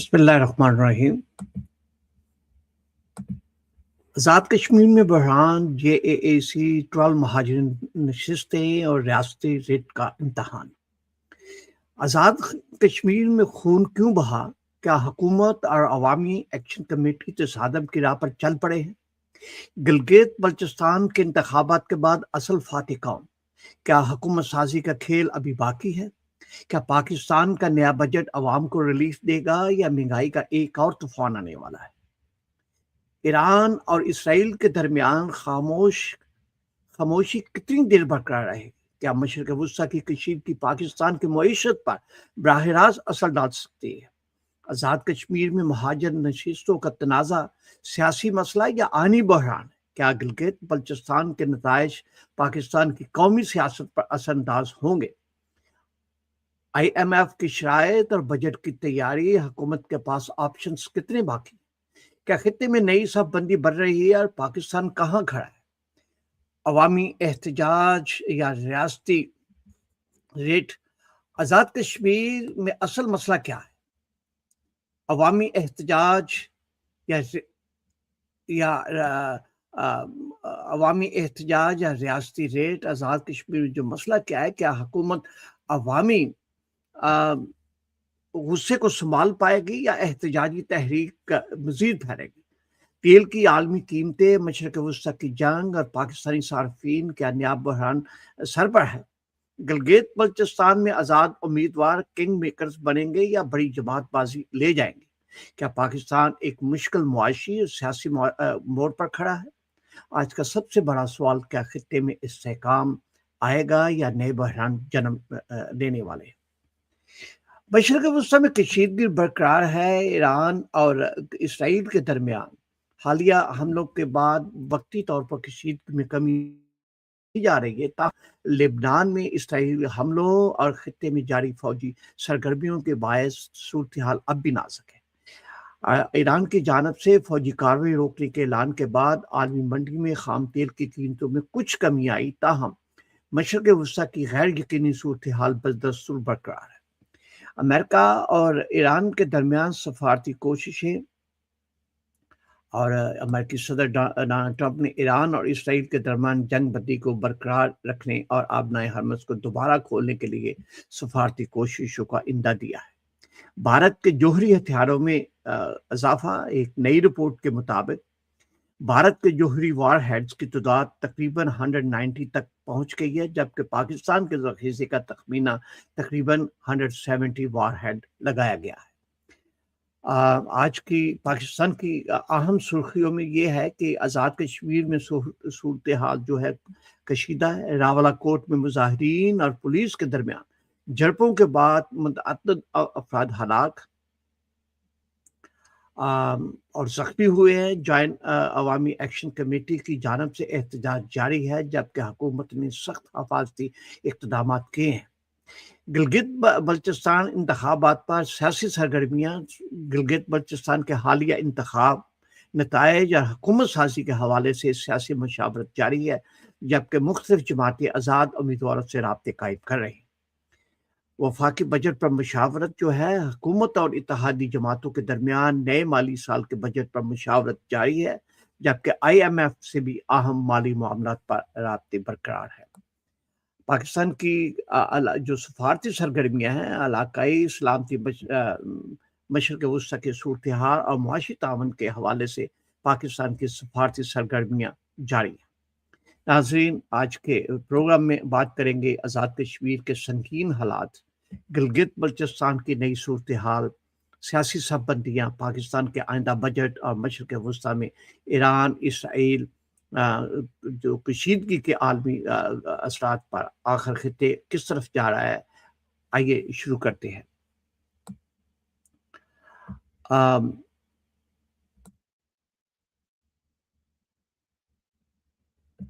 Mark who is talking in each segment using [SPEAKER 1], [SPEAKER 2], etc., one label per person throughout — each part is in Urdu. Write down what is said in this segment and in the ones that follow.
[SPEAKER 1] بسم اللہ الرحمن الرحیم۔ آزاد کشمیر میں بحران، JAAC 12 مہاجرین نشستیں اور ریاستی ریٹ کا امتحان۔ آزاد کشمیر میں خون کیوں بہا؟ کیا حکومت اور عوامی ایکشن کمیٹی تصادم کی راہ پر چل پڑے ہیں؟ گلگت بلتستان کے انتخابات کے بعد اصل فاتح کون؟ کیا حکومت سازی کا کھیل ابھی باقی ہے؟ کیا پاکستان کا نیا بجٹ عوام کو ریلیف دے گا یا مہنگائی کا ایک اور طوفان آنے والا ہے؟ ایران اور اسرائیل کے درمیان خاموشی کتنی دیر برقرار رہے گی؟ کیا مشرق وسطیٰ کی کشیدگی پاکستان کی معیشت پر براہ راست اثر ڈال سکتی ہے؟ آزاد کشمیر میں مہاجر نشستوں کا تنازع سیاسی مسئلہ یا آئینی بحران ہے؟ کیا گلگت بلتستان کے نتائج پاکستان کی قومی سیاست پر اثر انداز ہوں گے؟ IMF کی شرائط اور بجٹ کی تیاری، حکومت کے پاس آپشنز کتنے باقی؟ کیا خطے میں نئی صف بندی بڑھ رہی ہے اور پاکستان کہاں کھڑا ہے؟ عوامی احتجاج یا ریاستی ریٹ؟ آزاد کشمیر میں اصل مسئلہ کیا ہے؟ عوامی احتجاج یا ریاستی ریٹ؟ آزاد کشمیر میں جو مسئلہ کیا ہے، کیا حکومت عوامی غصے کو سنبھال پائے گی یا احتجاجی تحریک مزید پھیلے گی؟ تیل کی عالمی قیمتیں، مشرق وسطیٰ کی جنگ اور پاکستانی صارفین، کیا نیا بحران سر پر ہے؟ گلگت بلتستان میں آزاد امیدوار کنگ میکرز بنیں گے یا بڑی جماعت بازی لے جائیں گے؟ کیا پاکستان ایک مشکل معاشی اور سیاسی موڑ پر کھڑا ہے؟ آج کا سب سے بڑا سوال، کیا خطے میں استحکام آئے گا یا نئے بحران جنم لینے والے ہیں؟ مشرق وسطیٰ میں کشیدگی برقرار ہے۔ ایران اور اسرائیل کے درمیان حالیہ حملوں کے بعد وقتی طور پر کشیدگی میں کمی جا رہی ہے، تاہم لبنان میں اسرائیلی حملوں اور خطے میں جاری فوجی سرگرمیوں کے باعث صورتحال اب بھی نازک ہے۔ ایران کی جانب سے فوجی کارروائی روکنے کے اعلان کے بعد عالمی منڈی میں خام تیل کی قیمتوں میں کچھ کمی آئی، تاہم مشرق وسطیٰ کی غیر یقینی صورتحال بدستور برقرار ہے۔ امریکہ اور ایران کے درمیان سفارتی کوششیں اور امریکی صدر ڈونلڈ ٹرمپ نے ایران اور اسرائیل کے درمیان جنگ بندی کو برقرار رکھنے اور آبنائے ہرمز کو دوبارہ کھولنے کے لیے سفارتی کوششوں کا اندہ دیا ہے۔ بھارت کے جوہری ہتھیاروں میں اضافہ۔ ایک نئی رپورٹ کے مطابق بھارت کے جوہری وار ہیڈز کی تعداد تقریباً 190 تک پہنچ گئی ہے، جبکہ پاکستان کے ذخیرے کا تخمینہ تقریباً 170 وار ہیڈ لگایا گیا ہے۔ آج کی پاکستان کی اہم سرخیوں میں یہ ہے کہ آزاد کشمیر میں صورتحال جو ہے کشیدہ ہے۔ راولہ کوٹ میں مظاہرین اور پولیس کے درمیان جھڑپوں کے بعد متعدد افراد ہلاک اور زخمی ہوئے ہیں۔ جوائنٹ عوامی ایکشن کمیٹی کی جانب سے احتجاج جاری ہے، جبکہ حکومت نے سخت حفاظتی اقدامات کیے ہیں۔ گلگت بلتستان انتخابات پر سیاسی سرگرمیاں۔ گلگت بلتستان کے حالیہ انتخاب نتائج اور حکومت سازی کے حوالے سے سیاسی مشاورت جاری ہے، جبکہ مختلف جماعتیں آزاد امیدواروں سے رابطے قائم کر رہی ہیں۔ وفاقی بجٹ پر مشاورت جو ہے، حکومت اور اتحادی جماعتوں کے درمیان نئے مالی سال کے بجٹ پر مشاورت جاری ہے، جبکہ IMF سے بھی اہم مالی معاملات پر رابطے برقرار ہے۔ پاکستان کی جو سفارتی سرگرمیاں ہیں، علاقائی سلامتی، مشرق وسطیٰ کے صورتحال اور معاشی تعاون کے حوالے سے پاکستان کی سفارتی سرگرمیاں جاری ہیں۔ ناظرین، آج کے پروگرام میں بات کریں گے آزاد کشمیر کے سنگین حالات، گلگت بلتستان کی نئی صورتحال، سیاسی صف بندیاں، پاکستان کے آئندہ بجٹ اور مشرق وسطیٰ میں ایران اسرائیل جو کشیدگی کے عالمی اثرات پر آخر خطے کس طرف جا رہا ہے۔ آئیے شروع کرتے ہیں۔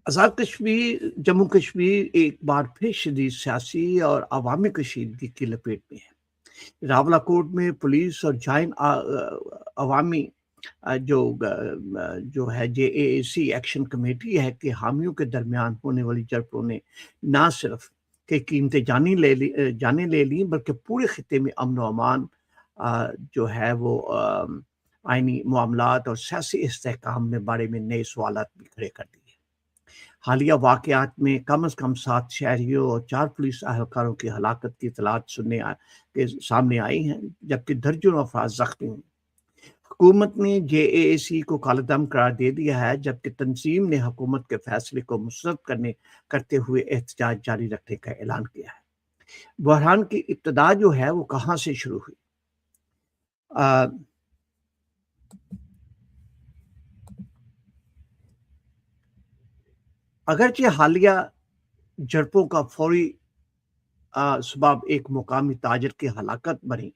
[SPEAKER 1] آزاد کشمیر، جموں کشمیر ایک بار پھر شدید سیاسی اور عوامی کشیدگی کی لپیٹ میں ہے۔ راولہ کوٹ میں پولیس اور جوائنٹ عوامی جو ہے JAAC ایکشن کمیٹی ہے کہ حامیوں کے درمیان ہونے والی جھڑپوں نے نہ صرف کہ قیمتیں جانیں لے لیں بلکہ پورے خطے میں امن و امان جو ہے وہ آئینی معاملات اور سیاسی استحکام میں بارے میں نئے سوالات بھی کھڑے کر دیے۔ حالیہ واقعات میں کم از کم 7 شہریوں اور 4 پولیس اہلکاروں کی ہلاکت کی اطلاعات کے سامنے آئی ہیں، جبکہ درجنوں افراد زخمی ہوئے۔ حکومت نے JAAC کو کالعدم قرار دے دیا ہے، جبکہ تنظیم نے حکومت کے فیصلے کو مسترد کرتے ہوئے احتجاج جاری رکھنے کا اعلان کیا ہے۔ بحران کی ابتدا جو ہے وہ کہاں سے شروع ہوئی؟ اگرچہ حالیہ جھڑپوں کا فوری سبب ایک مقامی تاجر کی ہلاکت بنی،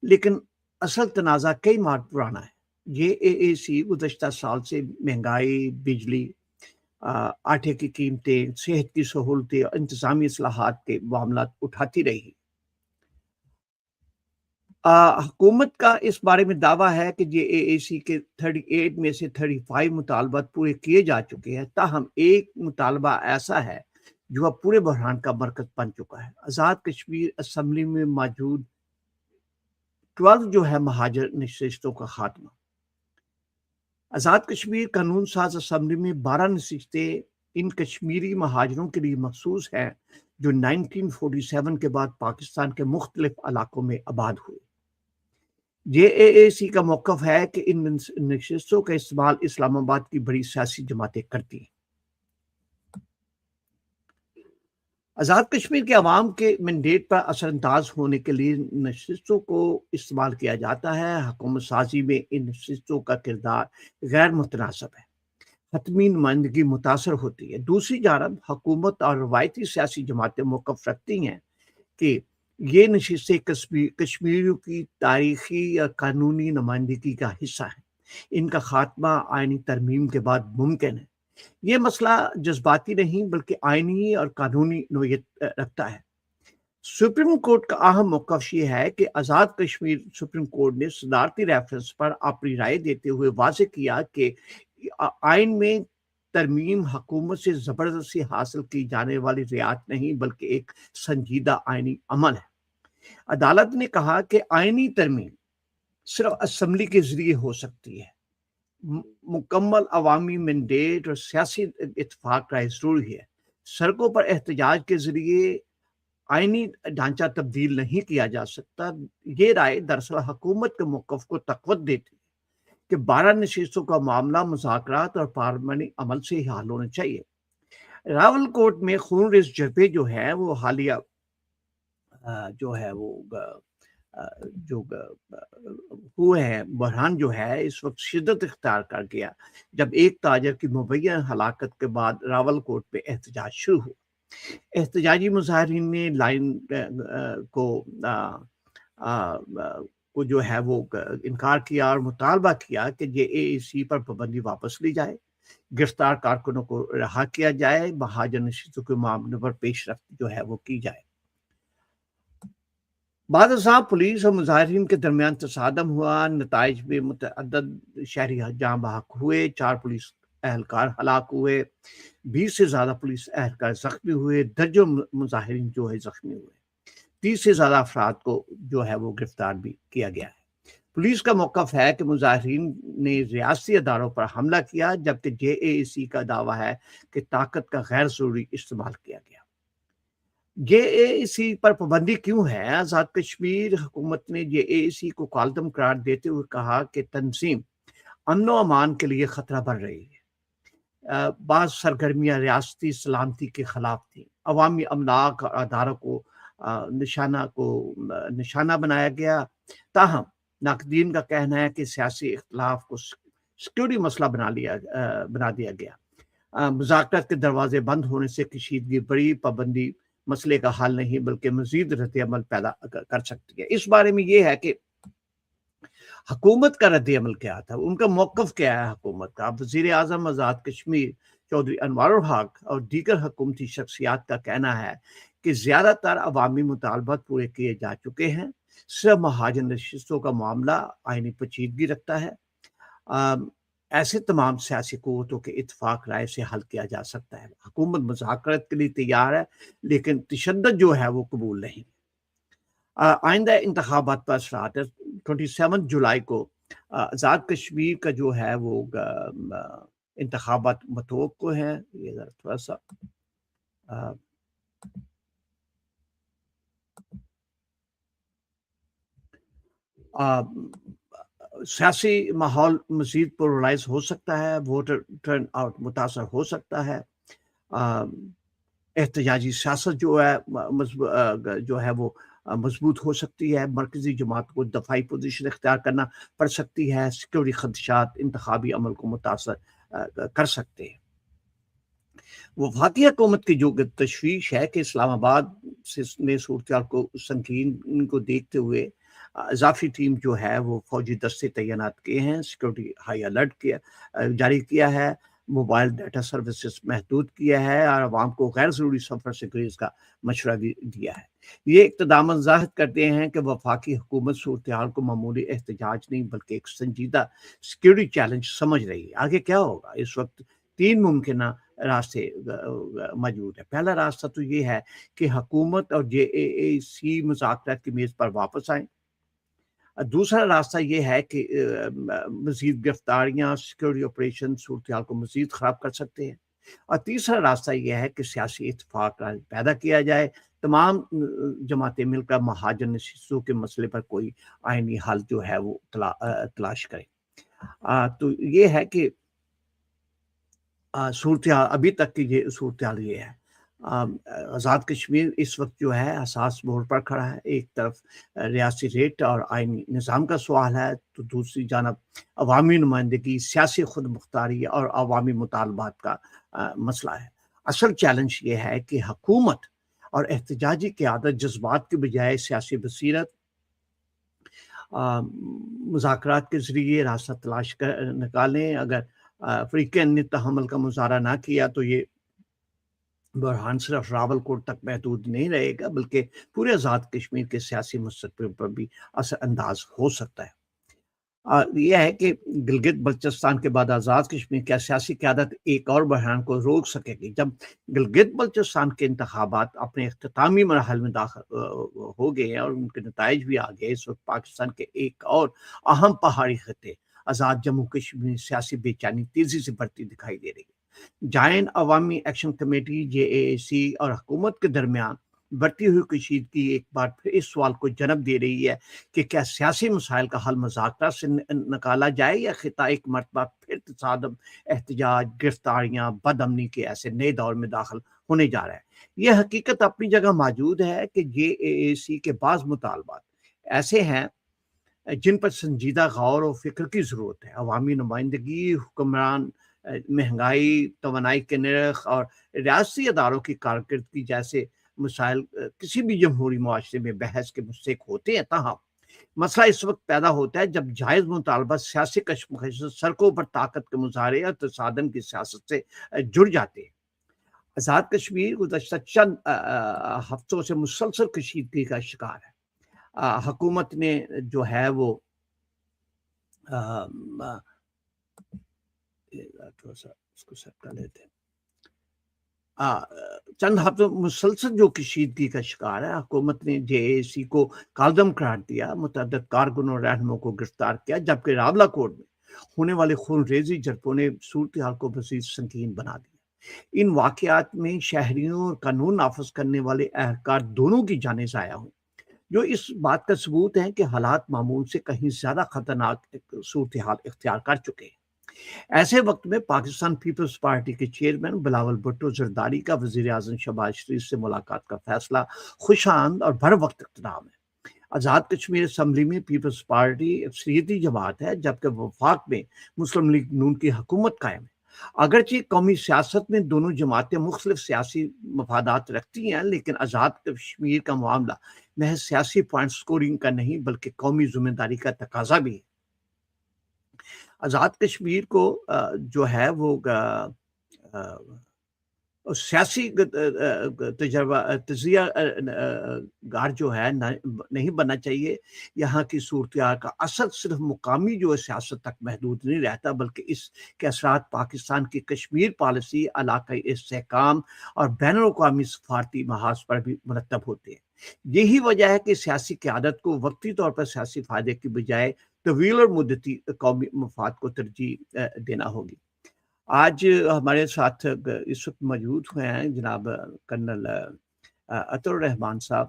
[SPEAKER 1] لیکن اصل تنازع کئی ماہ پرانا ہے۔ JAAC گزشتہ سال سے مہنگائی، بجلی، آٹے کی قیمتیں، صحت کی سہولتیں اور انتظامی اصلاحات کے معاملات اٹھاتی رہی۔ حکومت کا اس بارے میں دعویٰ ہے کہ JAAC کے 38 میں سے 35 مطالبات پورے کیے جا چکے ہیں، تاہم ایک مطالبہ ایسا ہے جو اب پورے بحران کا مرکز بن چکا ہے: آزاد کشمیر اسمبلی میں موجود 12 جو ہے مہاجر نشستوں کا خاتمہ۔ آزاد کشمیر قانون ساز اسمبلی میں 12 نشستیں ان کشمیری مہاجروں کے لیے مخصوص ہیں جو 1947 کے بعد پاکستان کے مختلف علاقوں میں آباد ہوئے۔ JAAC کا موقف ہے کہ ان نشستوں کا استعمال اسلام آباد کی بڑی سیاسی جماعتیں کرتی ہیں۔ آزاد کشمیر کے عوام کے مینڈیٹ پر اثر انداز ہونے کے لیے نشستوں کو استعمال کیا جاتا ہے۔ حکومت سازی میں ان نشستوں کا کردار غیر متناسب ہے، حتمی نمائندگی متاثر ہوتی ہے۔ دوسری جانب حکومت اور روایتی سیاسی جماعتیں موقف رکھتی ہیں کہ یہ نشستیں کشمیریوں کی تاریخی یا قانونی نمائندگی کا حصہ ہیں، ان کا خاتمہ آئینی ترمیم کے بعد ممکن ہے۔ یہ مسئلہ جذباتی نہیں بلکہ آئینی اور قانونی نوعیت رکھتا ہے۔ سپریم کورٹ کا اہم موقف یہ ہے کہ آزاد کشمیر سپریم کورٹ نے صدارتی ریفرنس پر اپنی رائے دیتے ہوئے واضح کیا کہ آئین میں ترمیم حکومت سے زبردستی حاصل کی جانے والی رعایت نہیں بلکہ ایک سنجیدہ آئینی عمل ہے۔ عدالت نے کہا کہ آئینی ترمیم صرف اسمبلی کے ذریعے ہو سکتی ہے۔ مکمل عوامی مینڈیٹ اور سیاسی اتفاق رائے ضروری ہے۔ سڑکوں پر احتجاج کے ذریعے آئینی ڈھانچہ تبدیل نہیں کیا جا سکتا۔ یہ رائے دراصل حکومت کے موقف کو تقویت دیتی ہے کہ 12 نشستوں کا معاملہ مذاکرات اور پارلیمانی عمل سے ہی حل ہونا چاہیے۔ راول کوٹ میں خون ریز جھڑپیں جو ہیں وہ حالیہ جو ہے وہ جو ہوئے ہیں، بحران جو ہے اس وقت شدت اختیار کر گیا جب ایک تاجر کی مبینہ ہلاکت کے بعد راول کوٹ پہ احتجاج شروع ہوا۔ احتجاجی مظاہرین نے لائن کو جو ہے وہ انکار کیا اور مطالبہ کیا کہ JAAC پر پابندی واپس لی جائے، گرفتار کارکنوں کو رہا کیا جائے، مہاجر نشستوں کے معاملے پر پیش رفت جو ہے وہ کی جائے۔ بعد ازاں پولیس اور مظاہرین کے درمیان تصادم ہوا، نتائج میں متعدد شہری جاں بحق ہوئے، 4 پولیس اہلکار ہلاک ہوئے، 20 سے زیادہ پولیس اہلکار زخمی ہوئے، درجنوں مظاہرین جو ہے زخمی ہوئے، 30 سے زیادہ افراد کو جو ہے وہ گرفتار بھی کیا گیا ہے۔ پولیس کا موقف ہے کہ مظاہرین نے ریاستی اداروں پر حملہ کیا، جبکہ JAAC کا دعویٰ ہے کہ طاقت کا غیر ضروری استعمال کیا گیا۔ JAAC پر پابندی کیوں ہے؟ آزاد کشمیر حکومت نے JAAC کو کالعدم قرار دیتے ہوئے کہا کہ تنظیم امن و امان کے لیے خطرہ بن رہی ہے۔ بعض سرگرمیاں ریاستی سلامتی کے خلاف تھیں، عوامی املاک اور اداروں کو نشانہ بنایا گیا۔ تاہم ناقدین کا کہنا ہے کہ سیاسی اختلاف کو سیکیورٹی مسئلہ بنا دیا گیا۔ مذاکرات کے دروازے بند ہونے سے کشیدگی بڑی، پابندی مسئلے کا حل نہیں بلکہ مزید رد عمل پیدا کر سکتی ہے۔ اس بارے میں یہ ہے کہ حکومت کا رد عمل کیا تھا، ان کا موقف کیا ہے حکومت کا۔ وزیر اعظم آزاد کشمیر چودھری انوار الحق اور دیگر حکومتی شخصیات کا کہنا ہے کہ زیادہ تر عوامی مطالبات پورے کیے جا چکے ہیں، صرف مہاجر نشستوں کا معاملہ آئینی پیچیدگی رکھتا ہے۔ ایسے تمام سیاسی قوتوں کے اتفاق رائے سے حل کیا جا سکتا ہے۔ حکومت مذاکرات کے لیے تیار ہے لیکن تشدد جو ہے وہ قبول نہیں۔ آئندہ انتخابات پر اثرات ہے۔ 27 جولائی کو آزاد کشمیر کا جو ہے وہ انتخابات متوقع ہیں. یہ ذرا تھوڑا سا سیاسی ماحول مزید پولرائز ہو سکتا ہے، ووٹر ٹرن آؤٹ متاثر ہو سکتا ہے، احتجاجی سیاست جو ہے وہ مضبوط ہو سکتی ہے، مرکزی جماعت کو دفاعی پوزیشن اختیار کرنا پڑ سکتی ہے، سیکورٹی خدشات انتخابی عمل کو متاثر کر سکتے ہیں. وفاقی حکومت کی جو تشویش ہے کہ اسلام آباد نے صورتحال کو سنگین کو دیکھتے ہوئے اضافی ٹیم جو ہے وہ فوجی دستے تعینات کیے ہیں، سیکورٹی ہائی الرٹ جاری کیا ہے، موبائل ڈیٹا سروسز محدود کیا ہے اور عوام کو غیر ضروری سفر سے گریز کا مشورہ بھی دیا ہے. یہ اقتدامات ظاہر کرتے ہیں کہ وفاقی حکومت صورتحال کو معمولی احتجاج نہیں بلکہ ایک سنجیدہ سیکورٹی چیلنج سمجھ رہی ہے. آگے کیا ہوگا؟ اس وقت 3 ممکنہ راستے موجود ہیں. پہلا راستہ تو یہ ہے کہ حکومت اور JAC مذاکرات کی میز پر واپس آئیں. دوسرا راستہ یہ ہے کہ مزید گرفتاریاں، سیکورٹی آپریشن صورتحال کو مزید خراب کر سکتے ہیں. اور تیسرا راستہ یہ ہے کہ سیاسی اتفاق پیدا کیا جائے، تمام جماعتیں مل کر مہاجر نشستوں کے مسئلے پر کوئی آئینی حل جو ہے وہ تلاش کریں. تو یہ ہے کہ صورتحال ابھی تک کی یہ صورتحال یہ ہے. آزاد کشمیر اس وقت جو ہے حساس موڑ پر کھڑا ہے. ایک طرف ریاستی ریٹ اور آئینی نظام کا سوال ہے تو دوسری جانب عوامی نمائندگی، سیاسی خود مختاری اور عوامی مطالبات کا مسئلہ ہے. اصل چیلنج یہ ہے کہ حکومت اور احتجاجی قیادت جذبات کے بجائے سیاسی بصیرت، مذاکرات کے ذریعے راستہ تلاش نکالیں. اگر فریقین نے تحمل کا مظاہرہ نہ کیا تو یہ بحران صرف راولکوٹ تک محدود نہیں رہے گا بلکہ پورے آزاد کشمیر کے سیاسی مستقبل پر بھی اثر انداز ہو سکتا ہے. یہ ہے کہ گلگت بلتستان کے بعد آزاد کشمیر کی سیاسی قیادت ایک اور بحران کو روک سکے گی. جب گلگت بلتستان کے انتخابات اپنے اختتامی مراحل میں داخل ہو گئے اور ان کے نتائج بھی آ گئے، اس وقت پاکستان کے ایک اور اہم پہاڑی خطے آزاد جموں کشمیر سیاسی بے چینی تیزی سے بڑھتی دکھائی دے رہی ہے. جائنٹ عوامی ایکشن کمیٹی JAC اور حکومت کے درمیان بڑھتی ہوئی کشیدگی ایک بار پھر اس سوال کو جنم دے رہی ہے کہ کیا سیاسی مسائل کا حل مذاکرات سے نکالا جائے یا خطہ ایک مرتبہ پھر تصادم، احتجاج، گرفتاریاں، بد امنی کے ایسے نئے دور میں داخل ہونے جا رہا ہے. یہ حقیقت اپنی جگہ موجود ہے کہ JAC کے بعض مطالبات ایسے ہیں جن پر سنجیدہ غور و فکر کی ضرورت ہے. عوامی نمائندگی، حکمران، مہنگائی، توانائی کے نرخ اور ریاستی اداروں کی کارکردگی جیسے مسائل کسی بھی جمہوری معاشرے میں بحث کے مستحق ہوتے ہیں. تاہم مسئلہ اس وقت پیدا ہوتا ہے جب جائز مطالبات سیاسی کشمکش، سڑکوں پر طاقت کے مظاہرے اور تصادم کی سیاست سے جڑ جاتے ہیں. آزاد کشمیر گزشتہ چند ہفتوں سے مسلسل کشیدگی کا شکار ہے. حکومت نے جو ہے وہ اس کو سیٹ کر لیتے ہیں. چند ہفتوں مسلسل جو کشیدگی کا شکار ہے، حکومت نے JAC کو کالعدم قرار دیا، متعدد کارکنوں اور رہنماؤں کو گرفتار کیا، جبکہ راولاکوٹ میں ہونے والے خون ریزی جھڑپوں نے صورتحال کو مزید سنگین بنا دیا. ان واقعات میں شہریوں اور قانون نافذ کرنے والے اہلکار دونوں کی جانیں ضائع ہوئیں، جو اس بات کا ثبوت ہے کہ حالات معمول سے کہیں زیادہ خطرناک صورتحال اختیار کر چکے ہیں. ایسے وقت میں پاکستان پیپلز پارٹی کے چیئرمین بلاول بھٹو زرداری کا وزیر اعظم شہباز شریف سے ملاقات کا فیصلہ خوش آمد اور بر وقت اقدام ہے. آزاد کشمیر اسمبلی میں پیپلز پارٹی اکثریتی جماعت ہے جبکہ وفاق میں مسلم لیگ نون کی حکومت قائم ہے. اگرچہ قومی سیاست میں دونوں جماعتیں مختلف سیاسی مفادات رکھتی ہیں، لیکن آزاد کشمیر کا معاملہ محض سیاسی پوائنٹ سکورنگ کا نہیں بلکہ قومی ذمہ داری کا تقاضا بھی ہے. آزاد کشمیر کو جو ہے وہ سیاسی تجربہ تجزیہ گار جو ہے نہیں بننا چاہیے. یہاں کی صورتحال کا اثر صرف مقامی جو ہے سیاست تک محدود نہیں رہتا، بلکہ اس کے اثرات پاکستان کی کشمیر پالیسی، علاقائی استحکام اور بین الاقوامی سفارتی محاذ پر بھی مرتب ہوتے ہیں. یہی وجہ ہے کہ سیاسی قیادت کو وقتی طور پر سیاسی فائدے کی بجائے طویل اور مدتی قومی مفاد کو ترجیح دینا ہوگی. آج ہمارے ساتھ اس وقت موجود ہوئے ہیں جناب کرنل عطر الرحمان صاحب.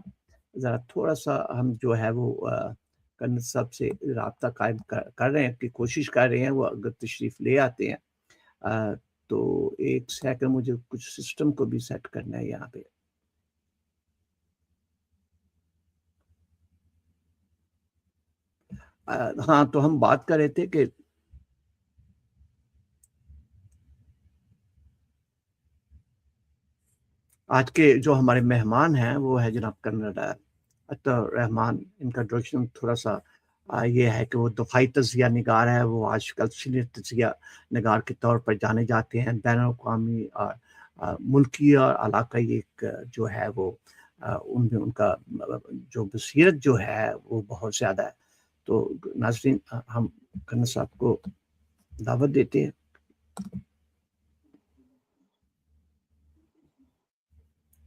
[SPEAKER 1] ذرا تھوڑا سا ہم جو ہے وہ کرنل صاحب سے رابطہ قائم کر رہے ہیں، کہ کوشش کر رہے ہیں وہ اگر تشریف لے آتے ہیں تو ایک سیکنڈ مجھے کچھ سسٹم کو بھی سیٹ کرنا ہے یہاں پہ. ہاں، تو ہم بات کر رہے تھے کہ آج کے جو ہمارے مہمان ہیں وہ ہے جناب کرنل عطر الرحمان. ان کا انٹروڈکشن تھوڑا سا یہ ہے کہ وہ دفاعی تجزیہ نگار ہے. وہ آج کل سینئر تجزیہ نگار کے طور پر جانے جاتے ہیں. بین الاقوامی اور ملکی اور علاقائی ایک جو ہے وہ ان میں ان کا جو بصیرت جو ہے وہ بہت زیادہ ہے. تو ناظرین، ہم کرنل صاحب کو دعوت دیتے ہیں.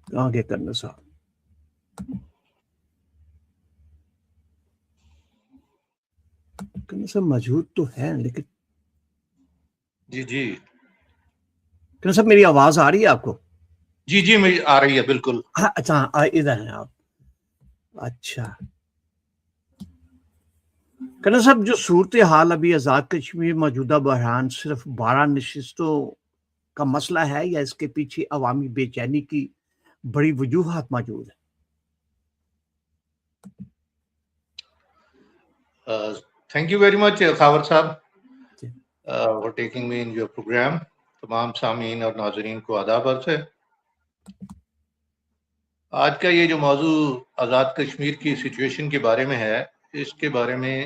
[SPEAKER 1] آگے کرنل صاحب. کرنل صاحب موجود تو ہیں لیکن
[SPEAKER 2] جی
[SPEAKER 1] کرنل صاحب میری آواز آ رہی ہے آپ کو؟
[SPEAKER 2] جی میری آ رہی ہے بالکل.
[SPEAKER 1] اچھا، ادھر ہیں آپ. اچھا کرنل صاحب، جو صورتحال ابھی آزاد کشمیر موجودہ بحران صرف 12 نشستوں کا مسئلہ ہے یا اس کے پیچھے عوامی بے چینی کی بڑی وجوہات موجود ہیں؟
[SPEAKER 2] Thank you very much Khawar sahib for taking me in your programme. تمام سامعین اور ناظرین کو آداب عرض ہے. آج کا یہ جو موضوع آزاد کشمیر کی سچویشن کے بارے میں ہے، اس کے بارے میں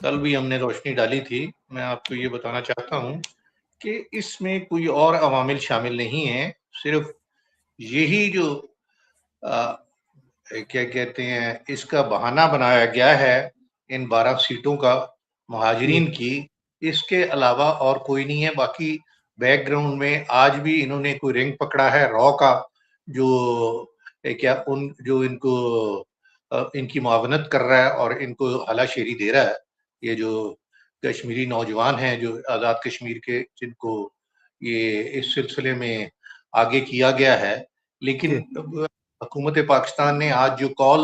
[SPEAKER 2] کل بھی ہم نے روشنی ڈالی تھی. میں آپ کو یہ بتانا چاہتا ہوں کہ اس میں کوئی اور عوامل شامل نہیں ہیں. صرف یہی جو کیا کہتے ہیں اس کا بہانہ بنایا گیا ہے ان 12 سیٹوں کا مہاجرین کی، اس کے علاوہ اور کوئی نہیں ہے. باقی بیک گراؤنڈ میں آج بھی انہوں نے کوئی رنگ پکڑا ہے رو کا، جو ان کو ان کی معاونت کر رہا ہے اور ان کو ہلا شیری دے رہا ہے. یہ جو کشمیری نوجوان ہیں جو آزاد کشمیر کے، جن کو یہ اس سلسلے میں آگے کیا گیا ہے. لیکن حکومت پاکستان نے آج جو کال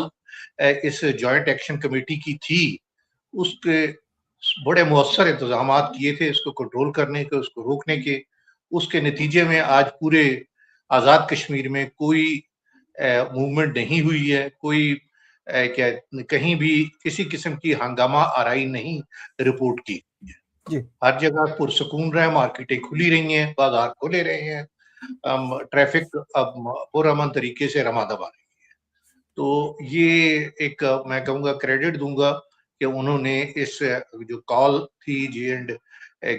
[SPEAKER 2] اس جوائنٹ ایکشن کمیٹی کی تھی، اس کے بڑے مؤثر انتظامات کیے تھے اس کو کنٹرول کرنے کے، اس کو روکنے کے. اس کے نتیجے میں آج پورے آزاد کشمیر میں کوئی موومنٹ نہیں ہوئی ہے. کوئی کہیں بھی کسی قسم کی ہنگامہ آرائی نہیں رپورٹ کی. ہر جگہ پرسکون رہے، مارکیٹیں کھلی رہی ہیں، بازار کھلے رہے ہیں، ٹریفک اب پرامن طریقے سے رواں دبا رہی ہے. تو یہ ایک میں کہوں گا کریڈٹ دوں گا کہ انہوں نے اس جو کال تھی جی اینڈ،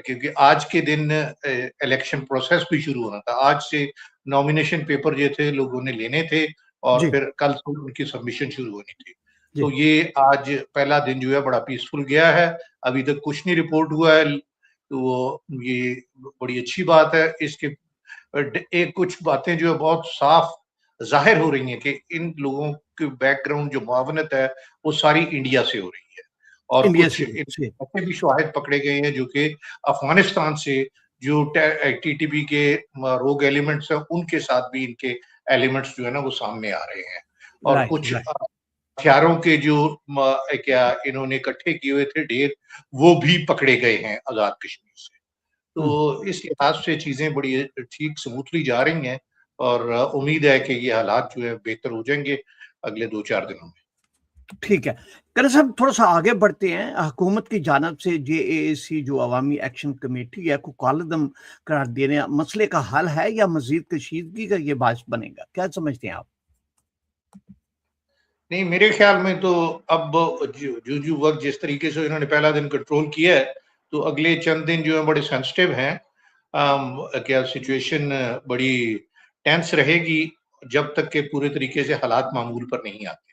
[SPEAKER 2] کیونکہ آج کے دن الیکشن پروسیس بھی شروع ہونا تھا. آج سے نامینیشن پیپر جو تھے لوگوں نے لینے تھے اور پھر کل سے ان کی سبمیشن شروع ہونی تھی. تو یہ آج پہلا دن جو ہے بڑا پیسفل گیا ہے. ابھی تک کچھ نہیں رپورٹ ہوا ہے، تو یہ بڑی اچھی بات ہے. اس کے ایک کچھ باتیں جو ہے بہت صاف ظاہر ہو رہی ہیں کہ ان لوگوں کے بیک گراؤنڈ جو معاونت ہے وہ ساری انڈیا سے ہو رہی ہے. اور کچھ ایسے بھی شواہد پکڑے گئے ہیں جو کہ افغانستان سے جو ٹی ٹی پی کے روگ ایلیمنٹس ہیں ان کے ساتھ بھی ان کے ایلیمنٹس جو ہے نا وہ سامنے آ رہے ہیں. اور کچھ ہتھیاروں کے جو کیا انہوں نے اکٹھے کیے ہوئے تھے ڈھیر، وہ بھی پکڑے گئے ہیں آزاد کشمیر سے. تو اس لحاظ سے چیزیں بڑی ٹھیک سموتھلی جا رہی ہیں اور امید ہے کہ یہ حالات جو ہے بہتر ہو جائیں گے اگلے 2-4 دنوں میں.
[SPEAKER 1] ٹھیک ہے کرنل صاحب، تھوڑا سا آگے بڑھتے ہیں. حکومت کی جانب سے جے اے اے سی جو عوامی ایکشن کمیٹی ہے کو کالعدم قرار دینے مسئلے کا حل ہے یا مزید کشیدگی کا یہ باعث بنے گا؟ کیا سمجھتے ہیں آپ؟
[SPEAKER 2] نہیں، میرے خیال میں تو اب جو وقت جس طریقے سے انہوں نے پہلا دن کنٹرول کیا ہے تو اگلے چند دن جو ہیں بڑے سینسٹیو ہیں. کیا سچویشن بڑی ٹینس رہے گی جب تک کہ پورے طریقے سے حالات معمول پر نہیں آتے.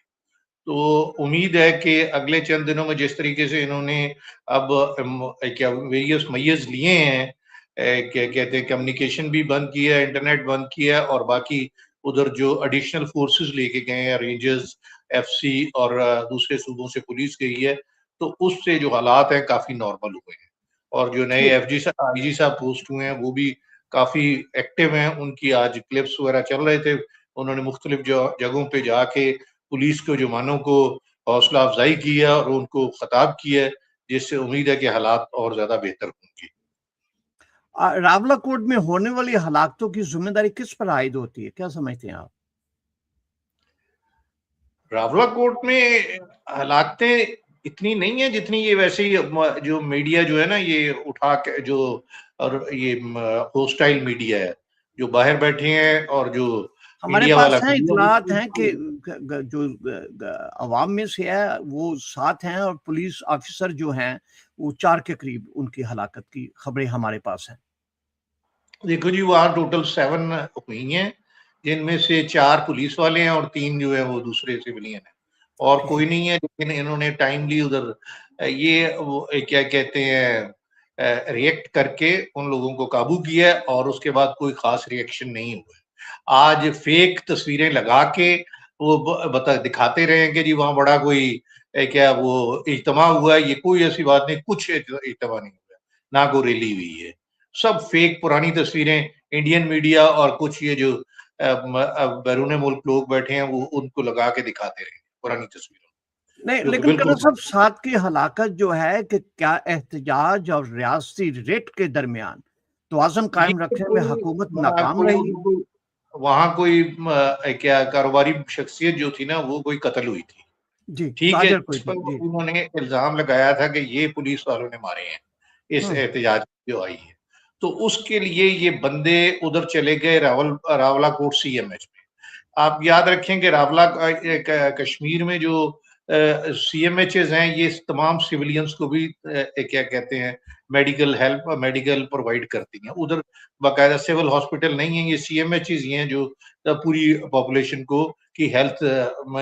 [SPEAKER 2] تو امید ہے کہ اگلے چند دنوں میں جس طریقے سے انہوں نے اب کیا ویریس میز لیے ہیں، کیا کہتے ہیں کمیونیکیشن بھی بند کیا ہے، انٹرنیٹ بند کیا ہے، اور باقی ادھر جو ایڈیشنل فورسز لے کے گئے ہیں، رینجرز، ایف سی اور دوسرے صوبوں سے پولیس گئی ہے، تو اس سے جو حالات ہیں کافی نارمل ہوئے ہیں. اور جو نئے ایف جی آئی جی صاحب پوسٹ ہوئے ہیں وہ بھی کافی ایکٹیو ہیں. ان کی آج کلپس وغیرہ چل رہے تھے، انہوں نے مختلف جگہوں پہ جا کے پولیس کے جوانوں کو حوصلہ افزائی کی ہے اور ان کو خطاب کیا ہے، جس سے امید ہے کہ حالات اور زیادہ بہتر ہوں گے.
[SPEAKER 1] راولا کوٹ میں ہونے والی ہلاکتوں کی ذمہ داری کس پر عائد ہوتی ہے، کیا سمجھتے ہیں آپ؟
[SPEAKER 2] راولا کوٹ میں ہلاکتیں اتنی نہیں ہیں جتنی یہ ویسے ہی جو میڈیا جو ہے نا یہ اٹھا کے جو، اور یہ ہوسٹائل میڈیا ہے جو باہر بیٹھے ہیں اور جو
[SPEAKER 1] ہمارے
[SPEAKER 2] میڈیا والا
[SPEAKER 1] پاس ہیں اطلاعات ہیں کہ جو عوام میں سے ہے وہ 7 ہیں، اور پولیس آفیسر جو ہیں وہ 4 کے قریب ان کی ہلاکت کی خبریں ہمارے پاس ہیں.
[SPEAKER 2] دیکھو جی، وہاں ٹوٹل 7 ہوئی ہیں، جن میں سے 4 پولیس والے ہیں اور 3 جو ہے وہ دوسرے سویلین ہیں، اور کوئی نہیں ہے. لیکن انہوں نے ٹائملی ادھر یہ کیا کہتے ہیں ریئیکٹ کر کے ان لوگوں کو قابو کیا، اور اس کے بعد کوئی خاص ریئیکشن نہیں ہوا. آج فیک تصویریں لگا کے وہ دکھاتے رہے کہ جی وہاں بڑا کوئی کیا وہ اجتماع ہوا ہے. یہ کوئی ایسی بات نہیں، کچھ اجتماع نہیں ہوا، نہ کوئی ریلی ہوئی ہے. سب فیک پرانی تصویریں انڈین میڈیا اور کچھ یہ جو بیرون ملک لوگ بیٹھے ہیں وہ ان کو لگا کے دکھاتے رہے پرانی تصویروں.
[SPEAKER 1] نہیں، لیکن کرنا صاحب 7 کی ہلاکت جو ہے کہ کیا احتجاج اور ریاستی ریٹ کے درمیان توازن قائم رکھنے میں حکومت ناکام رہی؟
[SPEAKER 2] وہاں کوئی کیا کاروباری شخصیت جو تھی نا وہ کوئی قتل ہوئی تھی،
[SPEAKER 1] جی،
[SPEAKER 2] ٹھیک ہے،
[SPEAKER 1] تاجر کوئی
[SPEAKER 2] جس پر
[SPEAKER 1] جی.
[SPEAKER 2] انہوں نے الزام لگایا تھا کہ یہ پولیس والوں نے مارے ہیں اس احتجاج جو آئی ہے. تو اس کے لیے یہ بندے ادھر چلے گئے راولا کوٹ سی ایم ایچ میں. آپ یاد رکھیں کہ راولا کشمیر میں جو سی ایم ایچز ہیں یہ تمام سیولینز کو بھی کیا کہتے ہیں میڈیکل پرووائڈ کرتی ہیں. ادھر باقاعدہ سول ہاسپٹل نہیں ہیں، یہ سی ایم ایچز ہی ہیں جو پوری پاپولیشن کو کی ہیلتھ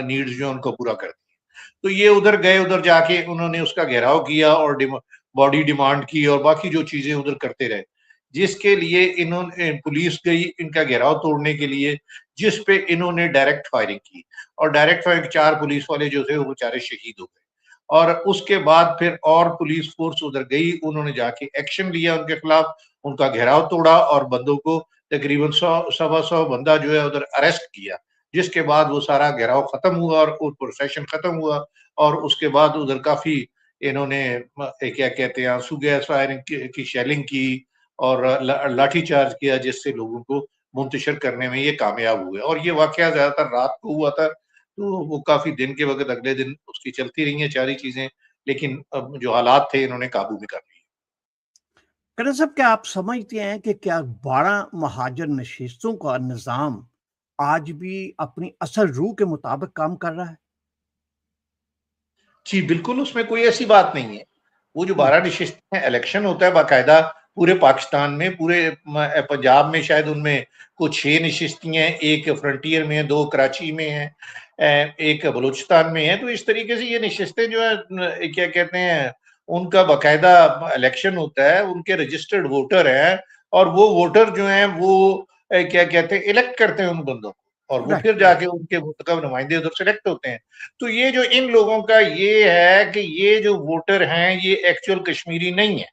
[SPEAKER 2] نیڈز جو ان کو پورا کرتی ہیں. تو یہ ادھر گئے، ادھر جا کے انہوں نے اس کا گھیراؤ کیا اور باڈی ڈیمانڈ کی اور باقی جو چیزیں ادھر کرتے رہے، جس کے لیے انہوں نے پولیس گئی ان کا گھیراؤ توڑنے کے لیے، جس پہ انہوں نے ڈائریکٹ فائرنگ کی، اور ڈائریکٹ فائرنگ 4 پولیس والے جو تھے وہ بیچارے شہید ہو گئے. اور اس کے بعد پھر اور پولیس فورس ادھر گئی، انہوں نے جا کے ایکشن لیا ان کے خلاف، ان کا گھیراؤ توڑا اور بندوں کو تقریباً 100 بندہ جو ہے ادھر اریسٹ کیا، جس کے بعد وہ سارا گھیراؤ ختم ہوا اور پروسیشن ختم ہوا. اور اس کے بعد ادھر کافی انہوں نے کیا کہتے ہیں آنسو گیس فائرنگ کی، شیلنگ کی اور لاٹھی چارج کیا، جس سے لوگوں کو منتشر کرنے میں یہ کامیاب ہوئے. اور یہ واقعہ زیادہ تر رات کو ہوا تھا، تو وہ کافی دن کے وقت اگلے دن اس کی چلتی رہی ہیں ساری چیزیں، لیکن اب جو حالات تھے انہوں نے قابو میں کر لی.
[SPEAKER 1] کرن صاحب، کیا آپ سمجھتے ہیں کہ کیا 12 مہاجر نشستوں کا نظام آج بھی اپنی اصل روح کے مطابق کام کر رہا ہے؟
[SPEAKER 2] جی بالکل، اس میں کوئی ایسی بات نہیں ہے. وہ جو 12 نشستیں ہیں، الیکشن ہوتا ہے باقاعدہ پورے پاکستان میں، پورے پنجاب میں شاید ان میں کچھ 6 نشستیں ہیں، ایک فرنٹیئر میں ہیں، 2 کراچی میں ہیں، ایک بلوچستان میں ہے. تو اس طریقے سے یہ نشستیں جو ہے کیا کہتے ہیں ان کا باقاعدہ الیکشن ہوتا ہے، ان کے رجسٹرڈ ووٹر ہیں، اور وہ ووٹر جو ہیں وہ کیا کہتے ہیں الیکٹ کرتے ہیں ان بندوں کو، اور وہ پھر جا کے ان کے منتخب نمائندے ادھر سلیکٹ ہوتے ہیں. تو یہ جو ان لوگوں کا یہ ہے کہ یہ جو ووٹر ہیں یہ ایکچوئل کشمیری نہیں ہے،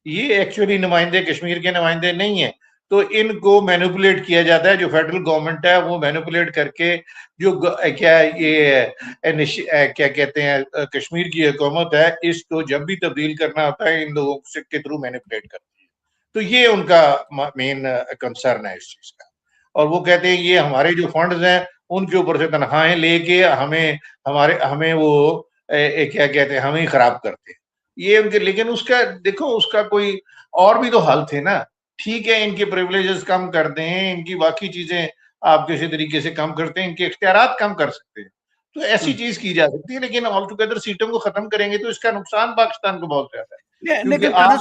[SPEAKER 2] یہ ایکچولی نمائندے کشمیر کے نمائندے نہیں ہیں. تو ان کو مینوپولیٹ کیا جاتا ہے، جو فیڈرل گورنمنٹ ہے وہ مینوپولیٹ کر کے جو کیا یہ کیا کہتے ہیں کشمیر کی حکومت ہے اس کو جب بھی تبدیل کرنا ہوتا ہے ان لوگوں کے تھرو مینوپولیٹ کرتی ہے. تو یہ ان کا مین کنسرن ہے اس چیز کا. اور وہ کہتے ہیں یہ ہمارے جو فنڈز ہیں ان کے اوپر سے تنخواہیں لے کے ہمیں وہ کیا کہتے ہیں ہمیں خراب کرتے ہیں یہ ان کے. لیکن اس کا دیکھو اس کا کوئی اور بھی تو حل تھے نا. ٹھیک ہے ان کے پریولیجز کم کر دیں، ان کی باقی چیزیں آپ کسی طریقے سے کم کرتے ہیں، ان کے اختیارات کم کر سکتے ہیں، تو ایسی چیز کی جا سکتی ہے. لیکن آل ٹوگیدر سیٹوں کو ختم کریں گے تو اس کا نقصان پاکستان کو بہت زیادہ ہے،
[SPEAKER 1] لیکن
[SPEAKER 2] کیونکہ آپ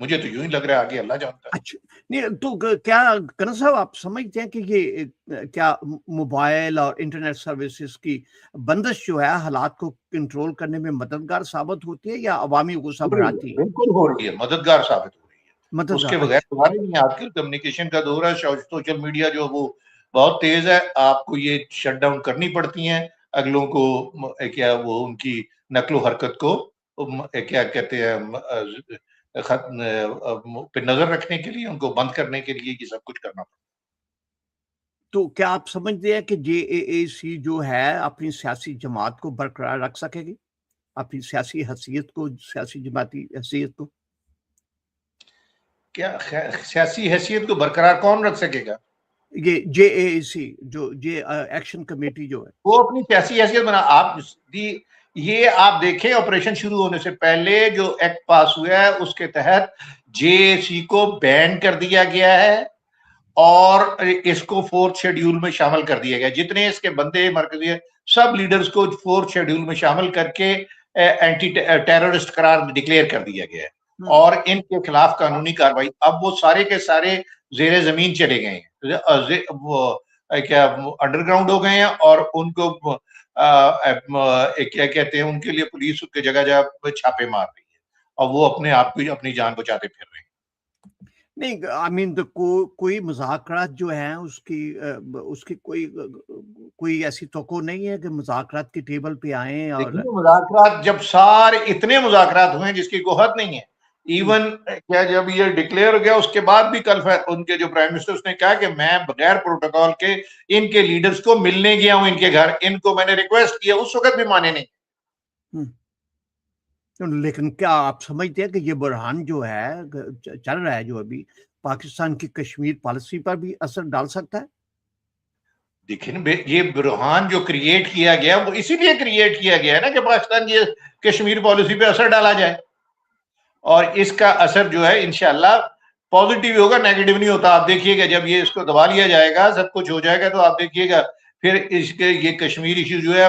[SPEAKER 2] مجھے تو یوں ہی لگ رہا ہے، آگے اللہ جانتا ہے۔
[SPEAKER 1] اچھا نہیں تو کیا کنر صاحب آپ سمجھتے ہیں کہ یہ کیا موبائل اور انٹرنیٹ سروسز کی بندش جو ہے حالات کو کنٹرول کرنے میں مددگار ثابت ہوتی ہے یا عوامی غصہ
[SPEAKER 2] ہو رہی ہے،
[SPEAKER 1] بڑھاتی ہے؟
[SPEAKER 2] بالکل ہو رہی ہے، مددگار ثابت ہو رہی ہے۔ اس
[SPEAKER 1] مددگار،
[SPEAKER 2] کے بغیر
[SPEAKER 1] اچھا
[SPEAKER 2] ہمارے نہیں، آج کل کمیونیکیشن کا دور ہے، سوشل میڈیا جو وہ بہت تیز ہے، آپ کو یہ شٹ ڈاؤن کرنی پڑتی ہیں اگلوں کو، کیا وہ ان کی نقل و حرکت کو کیا کہتے ہیں پہ نظر رکھنے کے لیے، ان کو بند کرنے کے لیے یہ سب کچھ کرنا پڑتا
[SPEAKER 1] تو کیا آپ سمجھتے ہیں کہ جے اے اے سی جو ہے اپنی سیاسی جماعت کو برقرار رکھ سکے گی، اپنی سیاسی حیثیت کو، سیاسی جماعتی حیثیت کو؟
[SPEAKER 2] کیا سیاسی حیثیت کو برقرار کون رکھ سکے گا؟
[SPEAKER 1] یہ جے اے اے سی جو ایکشن کمیٹی جو ہے
[SPEAKER 2] وہ اپنی سیاسی حیثیت بنا، آپ یہ آپ دیکھیں آپریشن شروع ہونے سے پہلے جو ایکٹ پاس ہوا ہے اس کے تحت جے اے سی کو بین کر دیا گیا ہے اور اس کو 4th شیڈیول میں شامل کر دیا گیا، جتنے اس کے بندے مرکزی سب لیڈرز کو 4th شیڈیول میں شامل کر کے اینٹی ٹیررسٹ قرار ڈکلیئر کر دیا گیا ہے، اور ان کے خلاف قانونی کاروائی اب وہ سارے کے سارے زیر زمین چلے گئے ہیں، وہ کیا انڈر گراؤنڈ ہو گئے ہیں، اور ان کو کیا کہتے ہیں ان کے لیے پولیس کے جگہ جگہ چھاپے مار رہی ہے، اور وہ اپنے آپ کو اپنی جان بچاتے پھر رہے ہیں۔
[SPEAKER 1] نہیں آئی مین کوئی مذاکرات جو ہیں اس کی کوئی ایسی توقع نہیں ہے کہ مذاکرات کی ٹیبل پہ آئیں اور
[SPEAKER 2] دیکھیے مذاکرات جب سارے اتنے مذاکرات ہوئے جس کی کوئی حد نہیں ہے، ایون کیا جب یہ ڈکلیئر ہو گیا اس کے بعد بھی کل ان کے جو پرائم منسٹر اس نے کہا کہ میں بغیر پروٹوکول کے ان کے لیڈرز کو ملنے گیا ہوں، ان کے گھر ان کو میں نے ریکویسٹ کیا، اس وقت بھی مانے نہیں۔
[SPEAKER 1] لیکن کیا آپ سمجھتے ہیں کہ یہ بحران جو ہے چل رہا ہے جو ابھی پاکستان کی کشمیر پالیسی پر بھی اثر ڈال سکتا ہے؟
[SPEAKER 2] دیکھیں یہ بحران جو کریٹ کیا گیا وہ اسی لیے کریٹ کیا گیا ہے نا کہ پاکستان کی کشمیر پالیسی پہ اثر ڈالا جائے، اور اس کا اثر جو ہے انشاءاللہ پازیٹیو ہوگا، نیگیٹو نہیں ہوتا۔ آپ دیکھیے گا جب یہ اس کو دبا لیا جائے گا، سب کچھ ہو جائے گا، تو آپ دیکھیے گا پھر اس کے یہ کشمیر ایشو جو ہے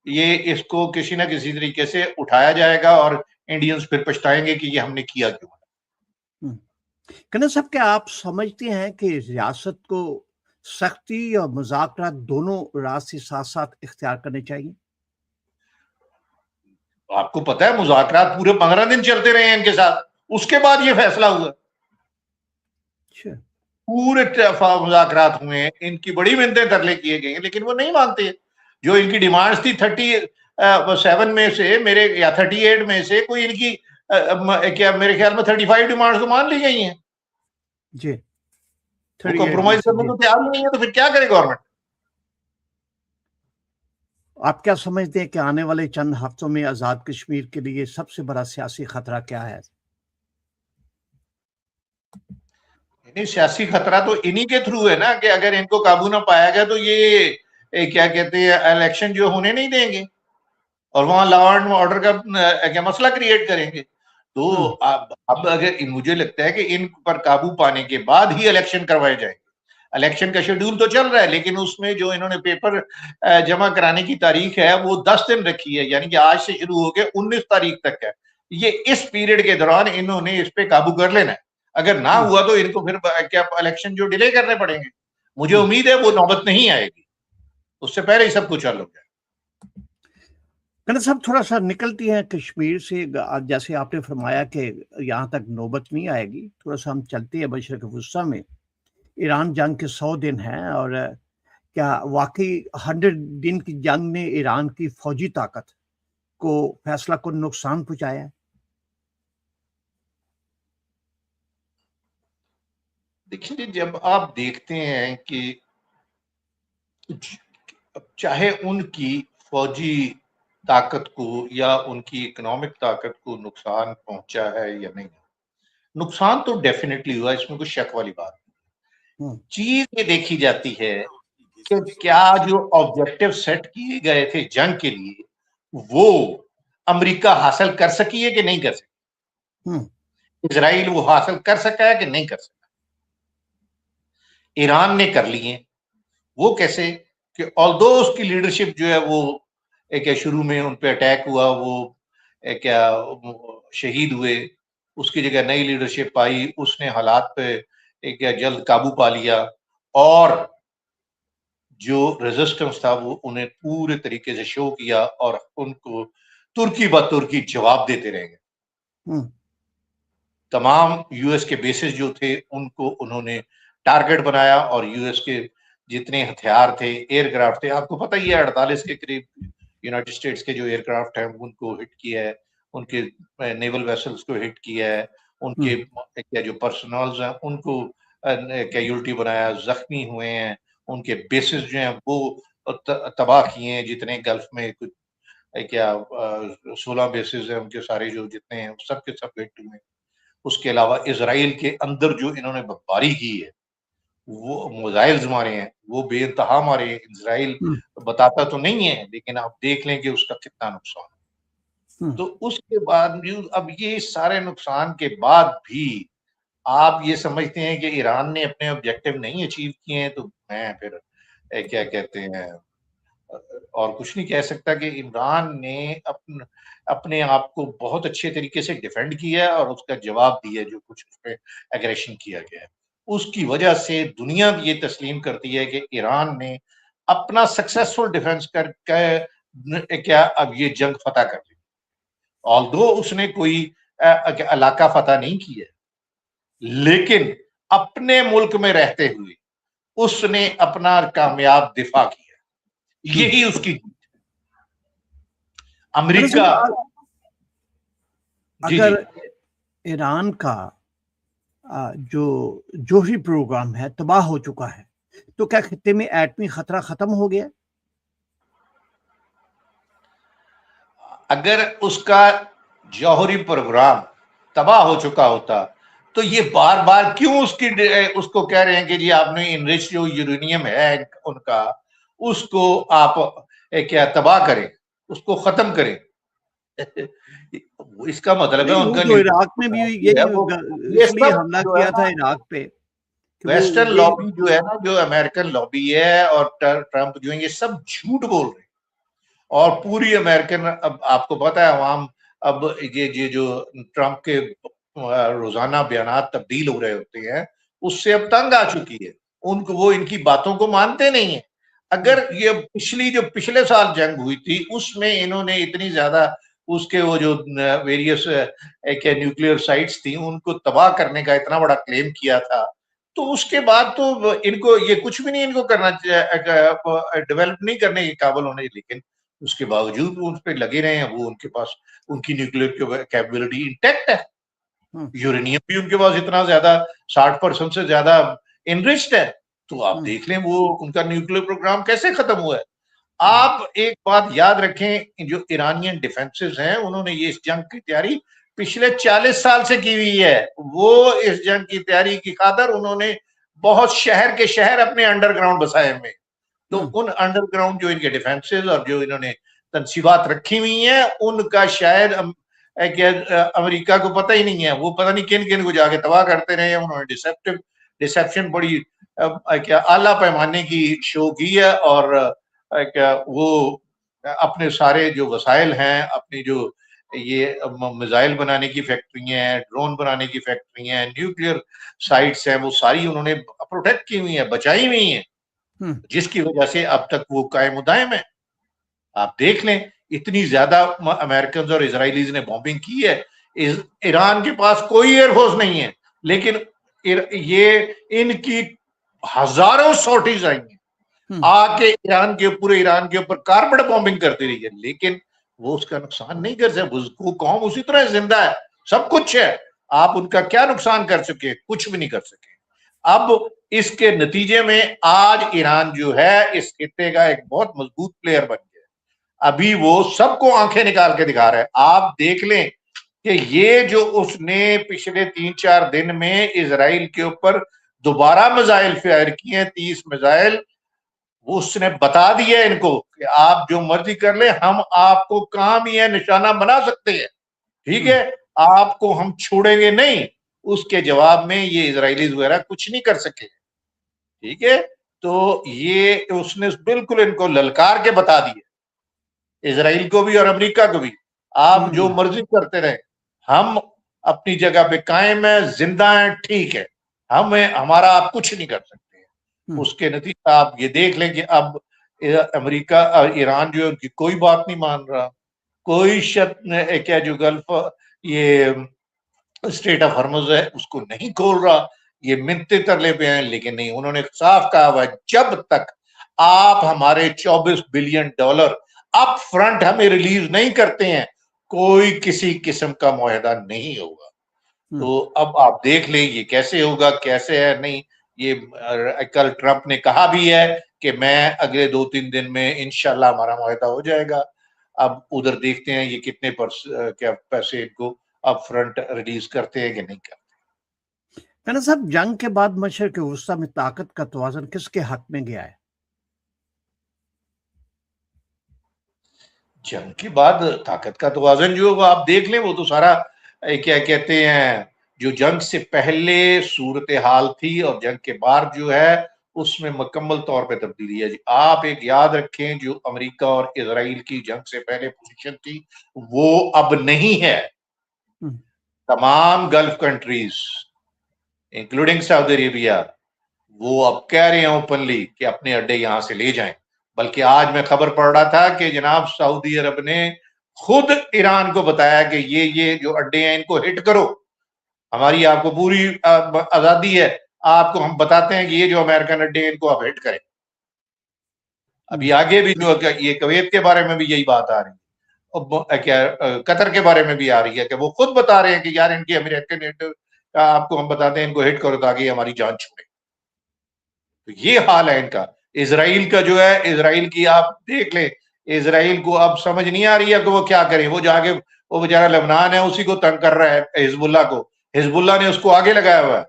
[SPEAKER 2] یہ اس کو کسی نہ کسی طریقے سے اٹھایا جائے گا، اور انڈینز پھر پچھتائیں گے کہ یہ ہم نے کیا کیوں۔
[SPEAKER 1] کنر صاحب کیا آپ سمجھتے ہیں کہ ریاست کو سختی اور مذاکرات دونوں راز سے ساتھ ساتھ اختیار کرنے چاہیے؟
[SPEAKER 2] آپ کو پتا ہے مذاکرات پورے 15 دن چلتے رہے ہیں ان کے ساتھ، اس کے بعد یہ فیصلہ ہوا، پورے مذاکرات ہوئے ہیں، ان کی بڑی منتیں ترلے کیے گئے ہیں، لیکن وہ نہیں مانتے۔ جو ان کی ڈیمانڈز تھی 37 میں سے یا 38 میں سے کوئی ان کی کیا میرے خیال میں 35 ڈیمانڈز تو مان لی گئی ہیں،
[SPEAKER 1] جی
[SPEAKER 2] وہ کمپرومائز کرنے کو تیار نہیں ہے، تو پھر کیا کرے گورنمنٹ؟
[SPEAKER 1] آپ کیا سمجھتے ہیں کہ آنے والے چند ہفتوں میں آزاد کشمیر کے لیے سب سے بڑا سیاسی خطرہ کیا ہے؟
[SPEAKER 2] سیاسی خطرہ تو انہی کے تھرو ہے نا، کہ اگر ان کو قابو نہ پایا گیا تو یہ کیا کہتے ہیں الیکشن جو ہونے نہیں دیں گے، اور وہاں لا اینڈ آرڈر کا مسئلہ کریٹ کریں گے۔ تو اب اگر مجھے لگتا ہے کہ ان پر قابو پانے کے بعد ہی الیکشن کروائے جائیں گے۔ الیکشن کا شیڈول تو چل رہا ہے، لیکن اس میں جو انہوں نے پیپر جمع کرانے کی تاریخ ہے وہ 10 دن رکھی ہے، یعنی کہ آج سے شروع ہو کے 19 تاریخ تک ہے۔ یہ اس پیریڈ کے دوران انہوں نے اس پہ قابو کر لینا ہے، اگر نہ ہوا تو ان کو پھر کیا الیکشن جو ڈیلے کرنے پڑیں گے۔ مجھے امید ہے وہ نوبت نہیں آئے گی، اس سے پہلے ہی سب کچھ حل ہو جائے۔
[SPEAKER 1] کنر صاحب تھوڑا سا نکلتی ہیں کشمیر سے، جیسے آپ نے فرمایا کہ یہاں تک نوبت نہیں آئے گی، تھوڑا سا ہم چلتے ہیں مشرق وسطیٰ میں۔ ایران جنگ کے 100 دن ہیں، اور کیا واقعی 100 دن کی جنگ نے ایران کی فوجی طاقت کو فیصلہ کو نقصان پہنچایا ہے؟
[SPEAKER 2] دیکھیے جب آپ دیکھتے ہیں کہ چاہے ان کی فوجی طاقت کو یا ان کی اکنامک طاقت کو نقصان پہنچا ہے یا نہیں، نقصان تو ڈیفینیٹلی ہوا، اس میں کوئی شک والی بات نہیں۔ چیز یہ دیکھی جاتی ہے کہ کیا جو آبجیکٹیو سیٹ کیے گئے تھے جنگ کے لیے وہ امریکہ حاصل کر سکی ہے کہ نہیں کر سکی، اسرائیل وہ حاصل کر سکا ہے کہ نہیں کر سکا۔ ایران نے کر لیے، وہ کیسے کہ آلدو اس کی لیڈرشپ جو ہے وہ شروع میں ان پہ اٹیک ہوا، وہ کیا شہید ہوئے، اس کی جگہ نئی لیڈرشپ آئی, اس نے حالات پہ ایک جلد قابو پا لیا, اور جو ریزسٹنس تھا وہ انہیں پورے طریقے سے شو کیا, اور ان کو ترکی بہ ترکی جواب دیتے رہے گے. تمام یو ایس کے بیسز جو تھے ان کو انہوں نے ٹارگٹ بنایا, اور یو ایس کے جتنے ہتھیار تھے, ایئر کرافٹ تھے, آپ کو پتہ ہی ہے 48 کے قریب یونائٹڈ اسٹیٹس کے جو ایئر کرافٹ ہیں ان کو ہٹ کیا ہے, ان کے نیول ویسلز کو ہٹ کیا ہے, ان کے جو پرسنلز ہیں ان کو کیجولٹی بنایا, زخمی ہوئے ہیں, ان کے بیسز جو ہیں وہ تباہ کیے ہیں, جتنے گلف میں کیا 16 بیسز ہیں ان کے سارے جو جتنے ہیں سب کے سب ہٹ ہوئے ہیں. اس کے علاوہ اسرائیل کے اندر جو انہوں نے بمباری کی ہے, وہ میزائلز مارے ہیں, وہ بے انتہا مارے ہیں. اسرائیل بتاتا تو نہیں ہے, لیکن آپ دیکھ لیں کہ اس کا کتنا نقصان ہے. تو اس کے بعد اب یہ سارے نقصان کے بعد بھی آپ یہ سمجھتے ہیں کہ ایران نے اپنے آبجیکٹو نہیں اچیو کیے ہیں, تو میں پھر کیا کہتے ہیں اور کچھ نہیں کہہ سکتا کہ عمران نے اپنے آپ کو بہت اچھے طریقے سے ڈیفینڈ کیا ہے, اور اس کا جواب دیا جو کچھ اس پہ ایگریشن کیا گیا ہے. اس کی وجہ سے دنیا یہ تسلیم کرتی ہے کہ ایران نے اپنا سکسیسفل ڈیفنس کر کے کیا اب یہ جنگ فتح کر لی, آلدو اس نے کوئی علاقہ فتح نہیں کیا, لیکن اپنے ملک میں رہتے ہوئے اس نے اپنا کامیاب دفاع کیا. یہی اس کی امریکہ.
[SPEAKER 1] اگر ایران کا جو جوہری پروگرام ہے تباہ ہو چکا ہے, تو کیا خطے میں ایٹمی خطرہ ختم ہو گیا؟
[SPEAKER 2] اگر اس کا جوہری پروگرام تباہ ہو چکا ہوتا تو یہ بار بار کیوں اس کو کہہ رہے ہیں کہ جی آپ نے انریچ جو یورینیم ہے ان کا, اس کو آپ کیا تباہ کریں, اس کو ختم کریں. اس کا مطلب ہے ان کا
[SPEAKER 1] عراق میں بھی اس لیے حملہ کیا تھا عراق پہ.
[SPEAKER 2] ویسٹرن لابی جو ہے نا, جو امریکن لابی ہے اور ٹرمپ جو ہے, یہ سب جھوٹ بول رہے ہیں. اور پوری امریکن, اب آپ کو پتا ہے عوام اب یہ جو ٹرمپ کے روزانہ بیانات تبدیل ہو رہے ہوتے ہیں, اس سے اب تنگ آ چکی ہے. وہ ان کی باتوں کو مانتے نہیں ہیں. اگر یہ جو پچھلے سال جنگ ہوئی تھی, اس میں انہوں نے اتنی زیادہ اس کے وہ جو ویریس نیوکلیئر سائٹس تھیں ان کو تباہ کرنے کا اتنا بڑا کلیم کیا تھا, تو اس کے بعد تو ان کو یہ کچھ بھی نہیں ان کو کرنا, ڈیولپ نہیں کرنے کے قابل ہونے, لیکن اس کے باوجود وہ ان پہ لگے رہے ہیں. وہ ان کے پاس ان کی نیوکلیئر کیپیبلٹی انٹیکٹ ہے, یورینیم بھی ان کے پاس اتنا زیادہ 60% سے زیادہ انریچڈ ہے. تو آپ دیکھ لیں وہ ان کا نیوکلیئر پروگرام کیسے ختم ہوا ہے. آپ ایک بات یاد رکھیں, جو ایرانین ڈیفنسز ہیں انہوں نے یہ اس جنگ کی تیاری پچھلے 40 سال سے کی ہوئی ہے. وہ اس جنگ کی تیاری کی خاطر انہوں نے بہت شہر کے شہر اپنے انڈر گراؤنڈ بسائے ہوئے. تو ان انڈر گراؤنڈ جو ان کے ڈیفنسز اور جو انہوں نے تنصیبات رکھی ہوئی ہیں, ان کا شاید امریکہ کو پتہ ہی نہیں ہے. وہ پتہ نہیں کن کو جا کے تباہ کرتے رہے ہیں. انہوں نے ڈسیپشن بڑی کیا اعلیٰ پیمانے کی شو کی ہے, اور وہ اپنے سارے جو وسائل ہیں, اپنی جو یہ میزائل بنانے کی فیکٹری ہیں, ڈرون بنانے کی فیکٹری ہیں, نیوکلیئر سائٹس ہیں, وہ ساری انہوں نے پروٹیکٹ کی ہوئی ہیں, بچائی ہوئی ہیں, جس کی وجہ سے اب تک وہ قائم و دائم ہے. آپ دیکھ لیں اتنی زیادہ امریکنز اور اسرائیلیز نے بامبنگ کی ہے. ایران کے پاس کوئی ایئر فورس نہیں ہے, لیکن یہ ان کی ہزاروں سورٹیز آئی ہیں, آ کے پورے ایران کے اوپر کارپٹ بامبنگ کرتی رہی ہے, لیکن وہ اس کا نقصان نہیں کر سکے. وہ قوم اسی طرح زندہ ہے, سب کچھ ہے. آپ ان کا کیا نقصان کر سکے؟ کچھ بھی نہیں کر سکے. اب اس کے نتیجے میں آج ایران جو ہے اس خطے کا ایک بہت مضبوط پلیئر بن گیا. ابھی وہ سب کو آنکھیں نکال کے دکھا رہا ہے. آپ دیکھ لیں کہ یہ جو اس نے پچھلے 3-4 دن میں اسرائیل کے اوپر دوبارہ میزائل فائر کیے ہیں, 30 میزائل, وہ اس نے بتا دیا ان کو کہ آپ جو مرضی کر لیں, ہم آپ کو کہاں بھی ہے نشانہ بنا سکتے ہیں, ٹھیک ہے, آپ کو ہم چھوڑیں گے نہیں. اس کے جواب میں یہ اسرائیلیز وغیرہ کچھ نہیں کر سکے, ٹھیک ہے. تو یہ اس نے بالکل ان کو للکار کے بتا دیا, اسرائیل کو بھی اور امریکہ کو بھی, آپ جو مرضی کرتے رہیں, ہم اپنی جگہ پہ قائم ہے, زندہ ہیں, ٹھیک ہے, ہمارا آپ کچھ نہیں کر سکتے ہیں. اس کے نتیجہ آپ یہ دیکھ لیں کہ اب امریکہ اور ایران جو ہے ان کی کوئی بات نہیں مان رہا, کوئی کیا جو گلف یہ اسٹریٹ آف ہرمز ہے اس کو نہیں کھول رہا. یہ منتے ترلے پہ ہیں, لیکن نہیں, انہوں نے صاف کہا ہوا ہے جب تک آپ ہمارے $24 بلین اپ فرنٹ ہمیں ریلیز نہیں کرتے ہیں کوئی کسی قسم کا معاہدہ نہیں ہوگا. تو اب آپ دیکھ لیں یہ کیسے ہوگا, کیسے ہے نہیں. یہ کل ٹرمپ نے کہا بھی ہے کہ میں اگلے 2-3 دن میں انشاءاللہ ہمارا معاہدہ ہو جائے گا. اب ادھر دیکھتے ہیں یہ کتنے کیا پیسے ان کو اپ فرنٹ ریلیز کرتے ہیں کہ نہیں کرتے.
[SPEAKER 1] کہنا صاحب, جنگ کے بعد مشرق وسطیٰ میں طاقت کا توازن کس کے حق میں گیا ہے؟
[SPEAKER 2] جنگ کے بعد طاقت کا توازن جو ہوگا آپ دیکھ لیں, وہ تو سارا کیا کہتے ہیں جو جنگ سے پہلے صورتحال تھی اور جنگ کے بعد جو ہے اس میں مکمل طور پہ تبدیلی ہے. آپ ایک یاد رکھیں جو امریکہ اور اسرائیل کی جنگ سے پہلے پوزیشن تھی وہ اب نہیں ہے. تمام گلف کنٹریز انکلوڈنگ سعودی عربیہ وہ اب کہہ رہے ہیں اوپنلی کہ اپنے اڈے یہاں سے لے جائیں. بلکہ آج میں خبر پڑھ رہا تھا کہ جناب سعودی عرب نے خود ایران کو بتایا کہ یہ جو اڈے ہیں ان کو ہٹ کرو, ہماری آپ کو پوری آزادی ہے, آپ کو ہم بتاتے ہیں کہ یہ جو امریکن اڈے ہیں ان کو آپ ہٹ کریں. ابھی آگے بھی جو یہ کویت کے بارے میں بھی یہی بات آ رہی ہے, کیا قطر کے بارے میں بھی آ رہی ہے کہ وہ خود بتا رہے ہیں کہ یار ان کی امریکن آپ کو ہم بتاتے ہیں ان کو ہٹ کرو تاکہ یہ ہماری جان چھوڑے. تو یہ حال ہے ان کا. اسرائیل کا جو ہے, اسرائیل کی آپ دیکھ لیں, اسرائیل کو اب سمجھ نہیں آ رہی ہے کہ وہ کیا کریں. وہ جا کے وہ بیچارہ لبنان ہے اسی کو تنگ کر رہا ہے حزب اللہ کو, حزب اللہ نے اس کو آگے لگایا ہوا ہے.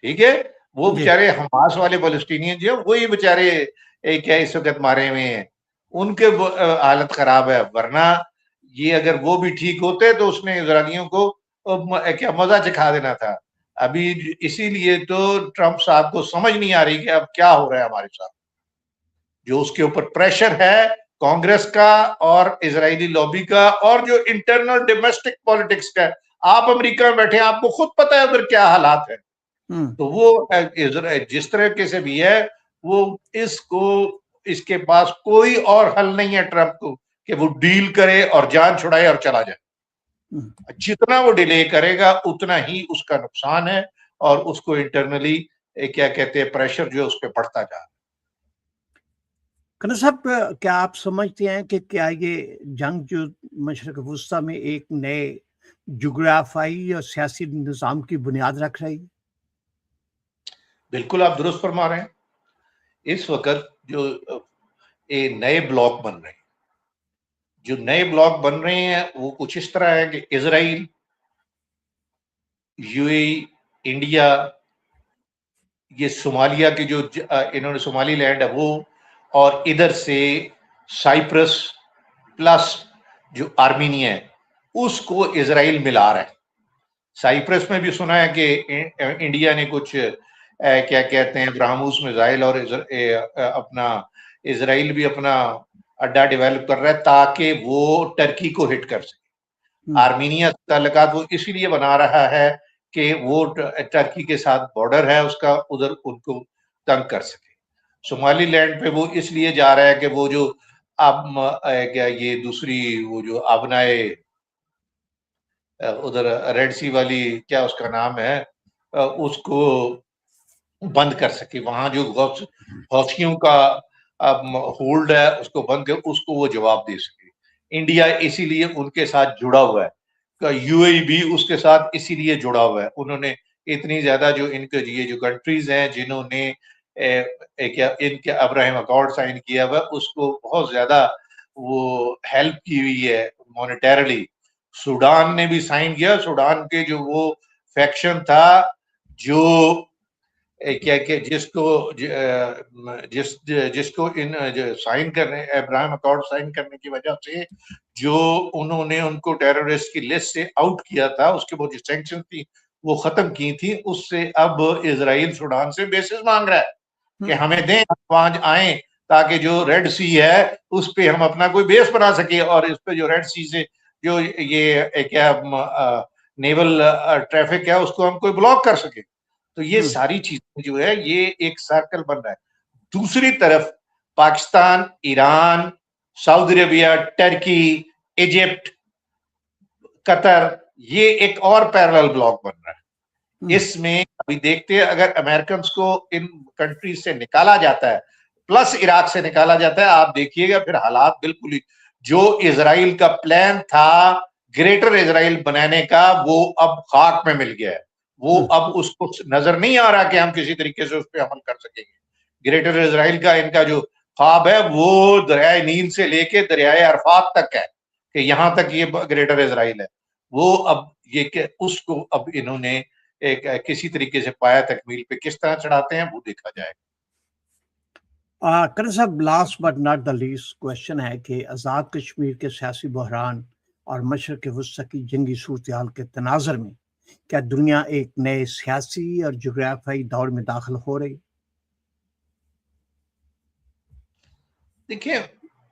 [SPEAKER 2] ٹھیک ہے, وہ بیچارے حماس والے فلسطینین جو ہیں وہی بیچارے کیا اس وقت مارے ہوئے ہیں, ان کے حالت خراب ہے. ورنہ یہ اگر وہ بھی ٹھیک ہوتے تو اس نے اسرائیلیوں کو کیا مزہ چکھا دینا تھا. ابھی اسی لیے تو ٹرمپ صاحب کو سمجھ نہیں آ رہی کہ اب کیا ہو رہا ہے ہمارے ساتھ. جو اس کے اوپر پریشر ہے کانگریس کا اور اسرائیلی لابی کا اور جو انٹرنل ڈومیسٹک پالیٹکس کا ہے, آپ امریکہ میں بیٹھے آپ کو خود پتہ ہے ادھر کیا حالات ہے. تو وہ جس طرح سے بھی ہے وہ اس کے پاس کوئی اور حل نہیں ہے ٹرمپ کو کہ وہ ڈیل کرے اور جان چھڑائے اور چلا جائے. جتنا وہ ڈیلے کرے گا اتنا ہی اس کا نقصان ہے اور اس کو انٹرنلی کیا کہتے ہیں پریشر جو ہے اس پہ بڑھتا جا رہا ہے.
[SPEAKER 1] کنا صاحب, کیا آپ سمجھتے ہیں کہ کیا یہ جنگ جو مشرق وسطیٰ میں ایک نئے جغرافیائی اور سیاسی نظام کی بنیاد رکھ رہی ہے؟
[SPEAKER 2] بالکل آپ درست فرما رہے ہیں. اس وقت جو نئے بلاک بن رہے ہیں, جو نئے بلاک بن رہے ہیں وہ کچھ اس طرح ہے کہ اسرائیل, یو اے ای, انڈیا, یہ صومالیہ کی جو انہوں نے صومالی لینڈ ہے وہ, اور ادھر سے سائپرس پلس جو آرمینیا ہے اس کو اسرائیل ملا رہا ہے. سائپرس میں بھی سنا ہے کہ انڈیا نے کچھ کیا کہتے ہیں برہموس میزائل اور اپنا اسرائیل بھی اپنا اڈا ڈیولپ کر رہا ہے تاکہ وہ ٹرکی کو ہٹ کر سکے. آرمینیا تعلقات وہ اسی لیے بنا رہا ہے کہ وہ ٹرکی کے ساتھ بارڈر ہے اس کا, ادھر ان کو تنگ کر سکے. صومالی لینڈ پہ وہ اس لیے جا رہا ہے کہ وہ جو اب کیا یہ دوسری وہ جو آبنائے ادھر ریڈ سی والی کیا اس کا نام ہے اس کو بند کر سکے. وہاں جو حوثیوں کا ہولڈ ہے اس کو بند کر اس کو وہ جواب دے سکے. انڈیا اسی لیے ان کے ساتھ جڑا ہوا ہے, یو اے بھی اس کے ساتھ اسی لیے جڑا ہوا ہے. انہوں نے اتنی زیادہ جو ان کے یہ جو کنٹریز ہیں جنہوں نے ان کے ابراہیم اکارڈ سائن کیا ہوا اس کو بہت زیادہ وہ ہیلپ کی ہوئی ہے مانیٹرلی. سوڈان نے بھی سائن کیا. سوڈان کے جو وہ فیکشن تھا جو کیا کہ جس کو ان سائن کرنے ابراہیم اکارڈ سائن کرنے کی وجہ سے جو انہوں نے ان کو ٹیررسٹ کی لسٹ سے آؤٹ کیا تھا, اس کے بعد جو سینکشن تھی وہ ختم کی تھی, اس سے اب اسرائیل سوڈان سے بیسز مانگ رہا ہے کہ ہمیں دیں, وہاں آئیں تاکہ جو ریڈ سی ہے اس پہ ہم اپنا کوئی بیس بنا سکے. اور اس پہ جو ریڈ سی سے جو یہ کیا نیول ٹریفک ہے اس کو ہم کوئی بلاک کر سکیں. تو یہ
[SPEAKER 1] ہم،
[SPEAKER 2] ساری چیزیں جو ہے یہ ایک سرکل بن رہا ہے. دوسری طرف پاکستان، ایران، سعودی عربیہ، ٹرکی، ایجپٹ، قطر، یہ ایک اور پیرل بلاک بن رہا ہے.
[SPEAKER 1] ہم،
[SPEAKER 2] اس میں ابھی دیکھتے ہیں اگر امریکنز کو ان کنٹریز سے نکالا جاتا ہے پلس عراق سے نکالا جاتا ہے، آپ دیکھیے گا پھر حالات بالکل ہی جو اسرائیل کا پلان تھا گریٹر اسرائیل بنانے کا وہ اب خاک میں مل گیا ہے. وہ
[SPEAKER 1] ہم،
[SPEAKER 2] اب اس کو نظر نہیں آ رہا کہ ہم کسی طریقے سے اس پہ عمل کر سکیں گے. گریٹر اسرائیل کا ان کا جو خواب ہے وہ دریائے نیل سے لے کے دریائے عرفات تک ہے کہ یہاں تک یہ گریٹر اسرائیل ہے. وہ اب یہ کہ اس کو اب انہوں نے ایک کسی طریقے سے پایا تکمیل پہ کس طرح چڑھاتے ہیں وہ دیکھا جائے.
[SPEAKER 1] کرن صاحب last but not the least question ہے کہ آزاد کشمیر کے سیاسی بحران اور مشرق وسطی کی جنگی صورتحال کے تناظر میں کیا دنیا ایک نئے سیاسی اور جغرافیائی دور میں داخل ہو رہی؟
[SPEAKER 2] دیکھیں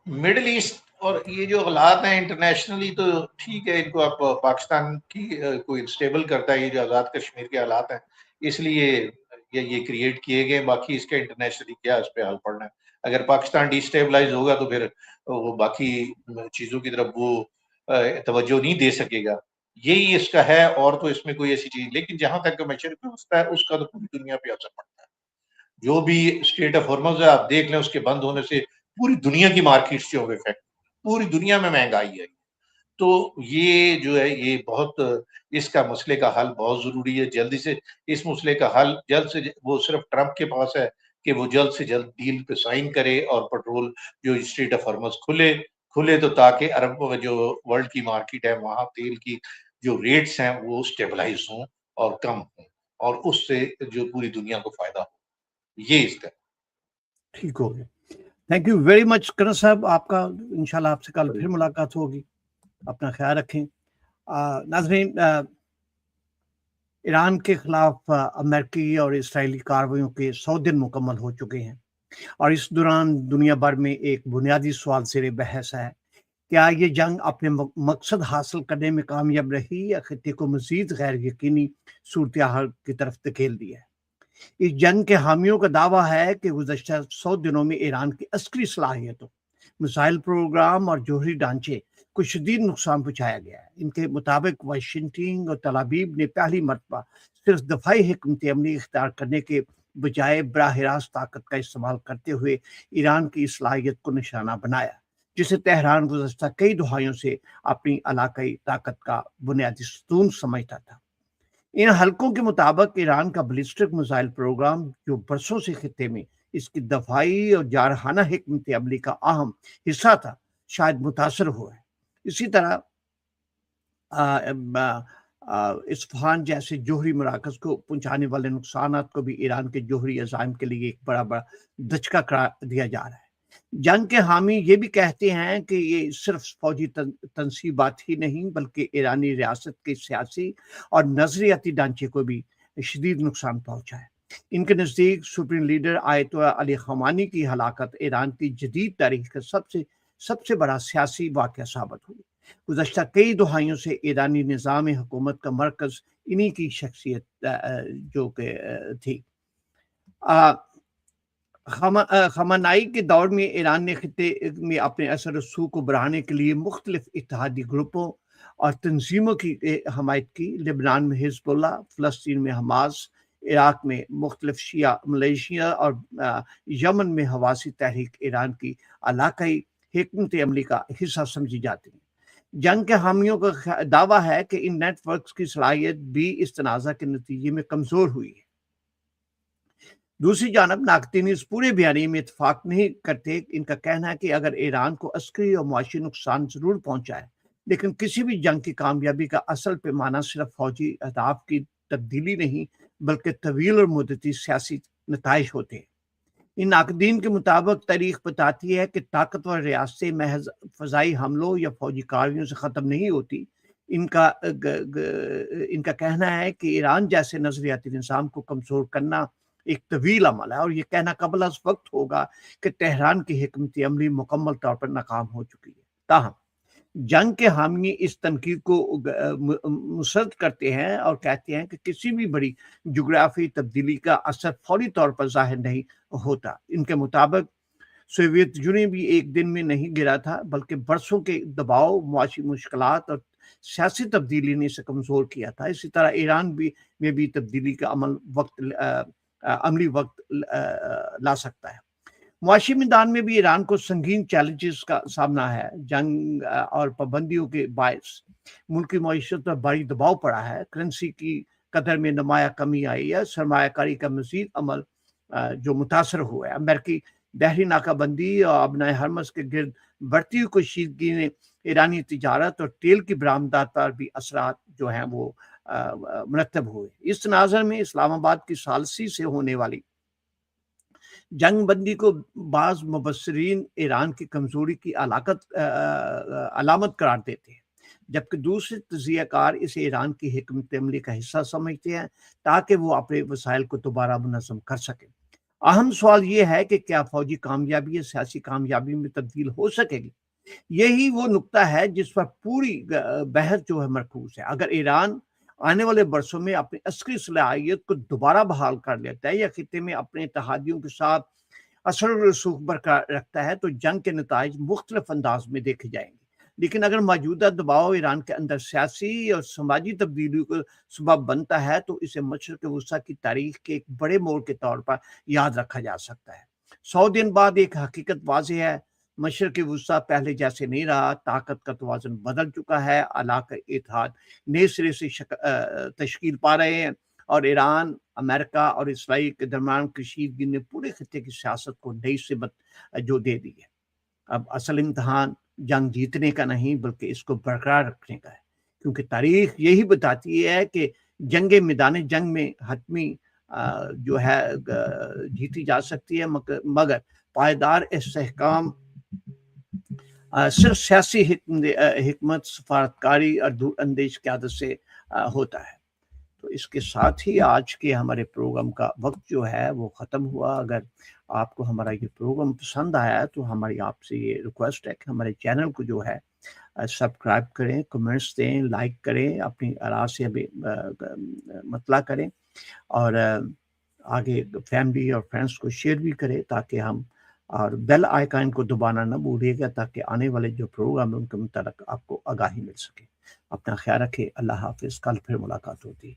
[SPEAKER 2] مڈل ایسٹ اور یہ جو حالات ہیں انٹرنیشنلی تو ٹھیک ہے، ان کو آپ پاکستان کی کوئی اسٹیبل کرتا ہے. یہ جو آزاد کشمیر کے حالات ہیں اس لیے یہ کریٹ کیے گئے، باقی اس کا انٹرنیشنلی کیا اس پہ حل پڑنا ہے. اگر پاکستان ڈی اسٹیبلائز ہوگا تو پھر وہ باقی چیزوں کی طرف وہ توجہ نہیں دے سکے گا. یہی اس کا ہے، اور تو اس میں کوئی ایسی چیز. لیکن جہاں تک مشرق وسطی ہے اس کا تو پوری دنیا پہ اثر پڑتا ہے. جو بھی اسٹریٹ آف ہارمز ہے آپ دیکھ لیں، اس کے بند ہونے سے پوری دنیا کی مارکیٹس جو افیکٹ، پوری دنیا میں مہنگائی ہے. تو یہ جو ہے یہ بہت اس کا مسئلے کا حل بہت ضروری ہے. جلدی سے اس مسئلے کا حل جلد سے وہ صرف ٹرمپ کے پاس ہے کہ وہ جلد سے جلد ڈیل پہ سائن کرے اور پیٹرول جو اسٹریٹ آف ہارمز کھلے تو تاکہ عرب جو ورلڈ کی مارکیٹ ہے وہاں تیل کی جو ریٹس ہیں وہ اسٹیبلائز ہوں اور کم ہوں، اور اس سے جو پوری دنیا کو فائدہ ہو. یہ اس کا
[SPEAKER 1] ٹھیک ہو گیا. تھینک یو ویری مچ کرن صاحب. آپ کا انشاءاللہ آپ سے کل پھر ملاقات ہوگی. اپنا خیال رکھیں. ناظرین، ایران کے خلاف امریکی اور اسرائیلی کارروائیوں کے 100 دن مکمل ہو چکے ہیں، اور اس دوران دنیا بھر میں ایک بنیادی سوال زیر بحث ہے: کیا یہ جنگ اپنے مقصد حاصل کرنے میں کامیاب رہی یا خطے کو مزید غیر یقینی صورتحال کی طرف دھکیل دیا ہے؟ اس جنگ کے حامیوں کا دعویٰ ہے کہ گزشتہ 100 دنوں میں ایران کی عسکری صلاحیتوں، میزائل پروگرام اور جوہری ڈھانچے کو شدید نقصان پہنچایا گیا ہے. ان کے مطابق واشنگٹن اور تل ابیب نے پہلی مرتبہ صرف دفاعی حکمت عملی اختیار کرنے کے بجائے براہ راست طاقت کا استعمال کرتے ہوئے ایران کی صلاحیت کو نشانہ بنایا، جسے تہران گزشتہ کئی دہائیوں سے اپنی علاقائی طاقت کا بنیادی ستون سمجھتا تھا. ان حلقوں کے مطابق ایران کا بیلسٹک میزائل پروگرام، جو برسوں سے خطے میں اس کی دفاعی اور جارحانہ حکمت عملی کا اہم حصہ تھا، شاید متاثر ہوا ہے. اسی طرح اصفہان جیسے جوہری مراکز کو پہنچانے والے نقصانات کو بھی ایران کے جوہری عزائم کے لیے ایک بڑا دھچکا قرار دیا جا رہا ہے. جنگ کے حامی یہ بھی کہتے ہیں کہ یہ صرف فوجی تنصیبات ہی نہیں بلکہ ایرانی ریاست کے سیاسی اور نظریاتی ڈھانچے کو بھی شدید نقصان پہنچا ہے. ان کے نزدیک سپریم لیڈر آیت اللہ علی خامنئی کی ہلاکت ایران کی جدید تاریخ کا سب سے بڑا سیاسی واقعہ ثابت ہوئی. گزشتہ کئی دہائیوں سے ایرانی نظام حکومت کا مرکز انہی کی شخصیت جو کہ تھی. خامنئی کے دور میں ایران نے خطے میں اپنے اثر و رسوخ کو بڑھانے کے لیے مختلف اتحادی گروپوں اور تنظیموں کی حمایت کی. لبنان میں حزب اللہ، فلسطین میں حماس، عراق میں مختلف شیعہ ملیشیا اور یمن میں حواسی تحریک ایران کی علاقائی حکمت عملی کا حصہ سمجھی جاتی ہیں. جنگ کے حامیوں کا دعویٰ ہے کہ ان نیٹ ورکس کی صلاحیت بھی اس تنازع کے نتیجے میں کمزور ہوئی ہے. دوسری جانب ناقدین اس پورے بیانیے میں اتفاق نہیں کرتے. ان کا کہنا ہے کہ اگر ایران کو عسکری اور معاشی نقصان ضرور پہنچا ہے، لیکن کسی بھی جنگ کی کامیابی کا اصل پیمانہ صرف فوجی اہداف کی تبدیلی نہیں بلکہ طویل اور مدتی سیاسی نتائج ہوتے ہیں. ان ناقدین کے مطابق تاریخ بتاتی ہے کہ طاقتور ریاستیں محض فضائی حملوں یا فوجی کاروائیوں سے ختم نہیں ہوتی. ان کا کہنا ہے کہ ایران جیسے نظریاتی نظام کو کمزور کرنا ایک طویل عمل ہے، اور یہ کہنا قبل از وقت ہوگا کہ تہران کی حکمت عملی مکمل طور پر ناکام ہو چکی ہے. تاہم جنگ کے حامی اس تنقید کو مسرد کرتے ہیں اور کہتے ہیں کہ کسی بھی بڑی جغرافی تبدیلی کا اثر فوری طور پر ظاہر نہیں ہوتا۔ ان کے مطابق سوویت یونین بھی ایک دن میں نہیں گرا تھا، بلکہ برسوں کے دباؤ، معاشی مشکلات اور سیاسی تبدیلی نے اسے کمزور کیا تھا۔ اسی طرح ایران میں بھی تبدیلی کا عملی وقت لا سکتا ہے۔ معاشی میدان میں بھی ایران کو سنگین چیلنجز کا سامنا ہے۔ جنگ اور پابندیوں کے باعث ملک کی معیشت پر بھاری دباؤ پڑا ہے، کرنسی کی قدر میں نمایاں کمی آئی ہے، سرمایہ کاری کا مزید عمل جو متاثر ہوا ہے۔ امریکی بحری ناکہ بندی اور ابنائے حرمز کے گرد بڑھتی ہوئی کشیدگی نے ایرانی تجارت اور تیل کی برآمدات پر بھی اثرات جو ہیں وہ مرتب ہوئے۔ اس تناظر میں اسلام آباد کی ثالثی سے ہونے والی جنگ بندی کو بعض مبصرین ایران کی کمزوری کی علامت قرار دیتے ہیں، جبکہ دوسرے تجزیہ کار اسے ایران کی حکمت عملی کا حصہ سمجھتے ہیں تاکہ وہ اپنے وسائل کو دوبارہ منظم کر سکیں۔ اہم سوال یہ ہے کہ کیا فوجی کامیابی سیاسی کامیابی میں تبدیل ہو سکے گی؟ یہی وہ نقطہ ہے جس پر پوری بحث جو ہے مرکوز ہے۔ اگر ایران آنے والے برسوں میں اپنی عسکری صلاحیت کو دوبارہ بحال کر لیتا ہے یا خطے میں اپنے اتحادیوں کے ساتھ اثر و رسوخ برقرار رکھتا ہے تو جنگ کے نتائج مختلف انداز میں دیکھے جائیں گے۔ لیکن اگر موجودہ دباؤ ایران کے اندر سیاسی اور سماجی تبدیلی کو سبب بنتا ہے تو اسے مشرق وسطیٰ کی تاریخ کے ایک بڑے موڑ کے طور پر یاد رکھا جا سکتا ہے۔ 100 دن بعد ایک حقیقت واضح ہے، مشرق وسطیٰ پہلے جیسے نہیں رہا، طاقت کا توازن بدل چکا ہے، علاقہ اتحاد نئے سرے سے تشکیل پا رہے ہیں، اور ایران، امریکہ اور اسرائیل کے درمیان کشیدگی نے پورے خطے کی سیاست کو نئی سمت جو دے دی ہے۔ اب اصل امتحان جنگ جیتنے کا نہیں بلکہ اس کو برقرار رکھنے کا ہے، کیونکہ تاریخ یہی بتاتی ہے کہ جنگیں میدان جنگ میں حتمی جو ہے جیتی جا سکتی ہے، مگر پائیدار استحکام صرف سیاسی حکمت، سفارتکاری اور دور اندیش قیادت سے ہوتا ہے۔ تو اس کے ساتھ ہی آج کے ہمارے پروگرام کا وقت جو ہے وہ ختم ہوا۔ اگر آپ کو ہمارا یہ پروگرام پسند آیا تو ہماری آپ سے یہ ریکویسٹ ہے کہ ہمارے چینل کو جو ہے سبسکرائب کریں، کمنٹس دیں، لائک کریں، اپنی آراء سے مطلع کریں، اور آگے فیملی اور فرینڈس کو شیئر بھی کریں تاکہ ہم، اور بیل آئیکن کو دبانا نہ بھولیے گا تاکہ آنے والے جو پروگرام ہیں ان کے متعلق آپ کو آگاہی مل سکے۔ اپنا خیال رکھیں، اللہ حافظ، کل پھر ملاقات ہوتی ہے۔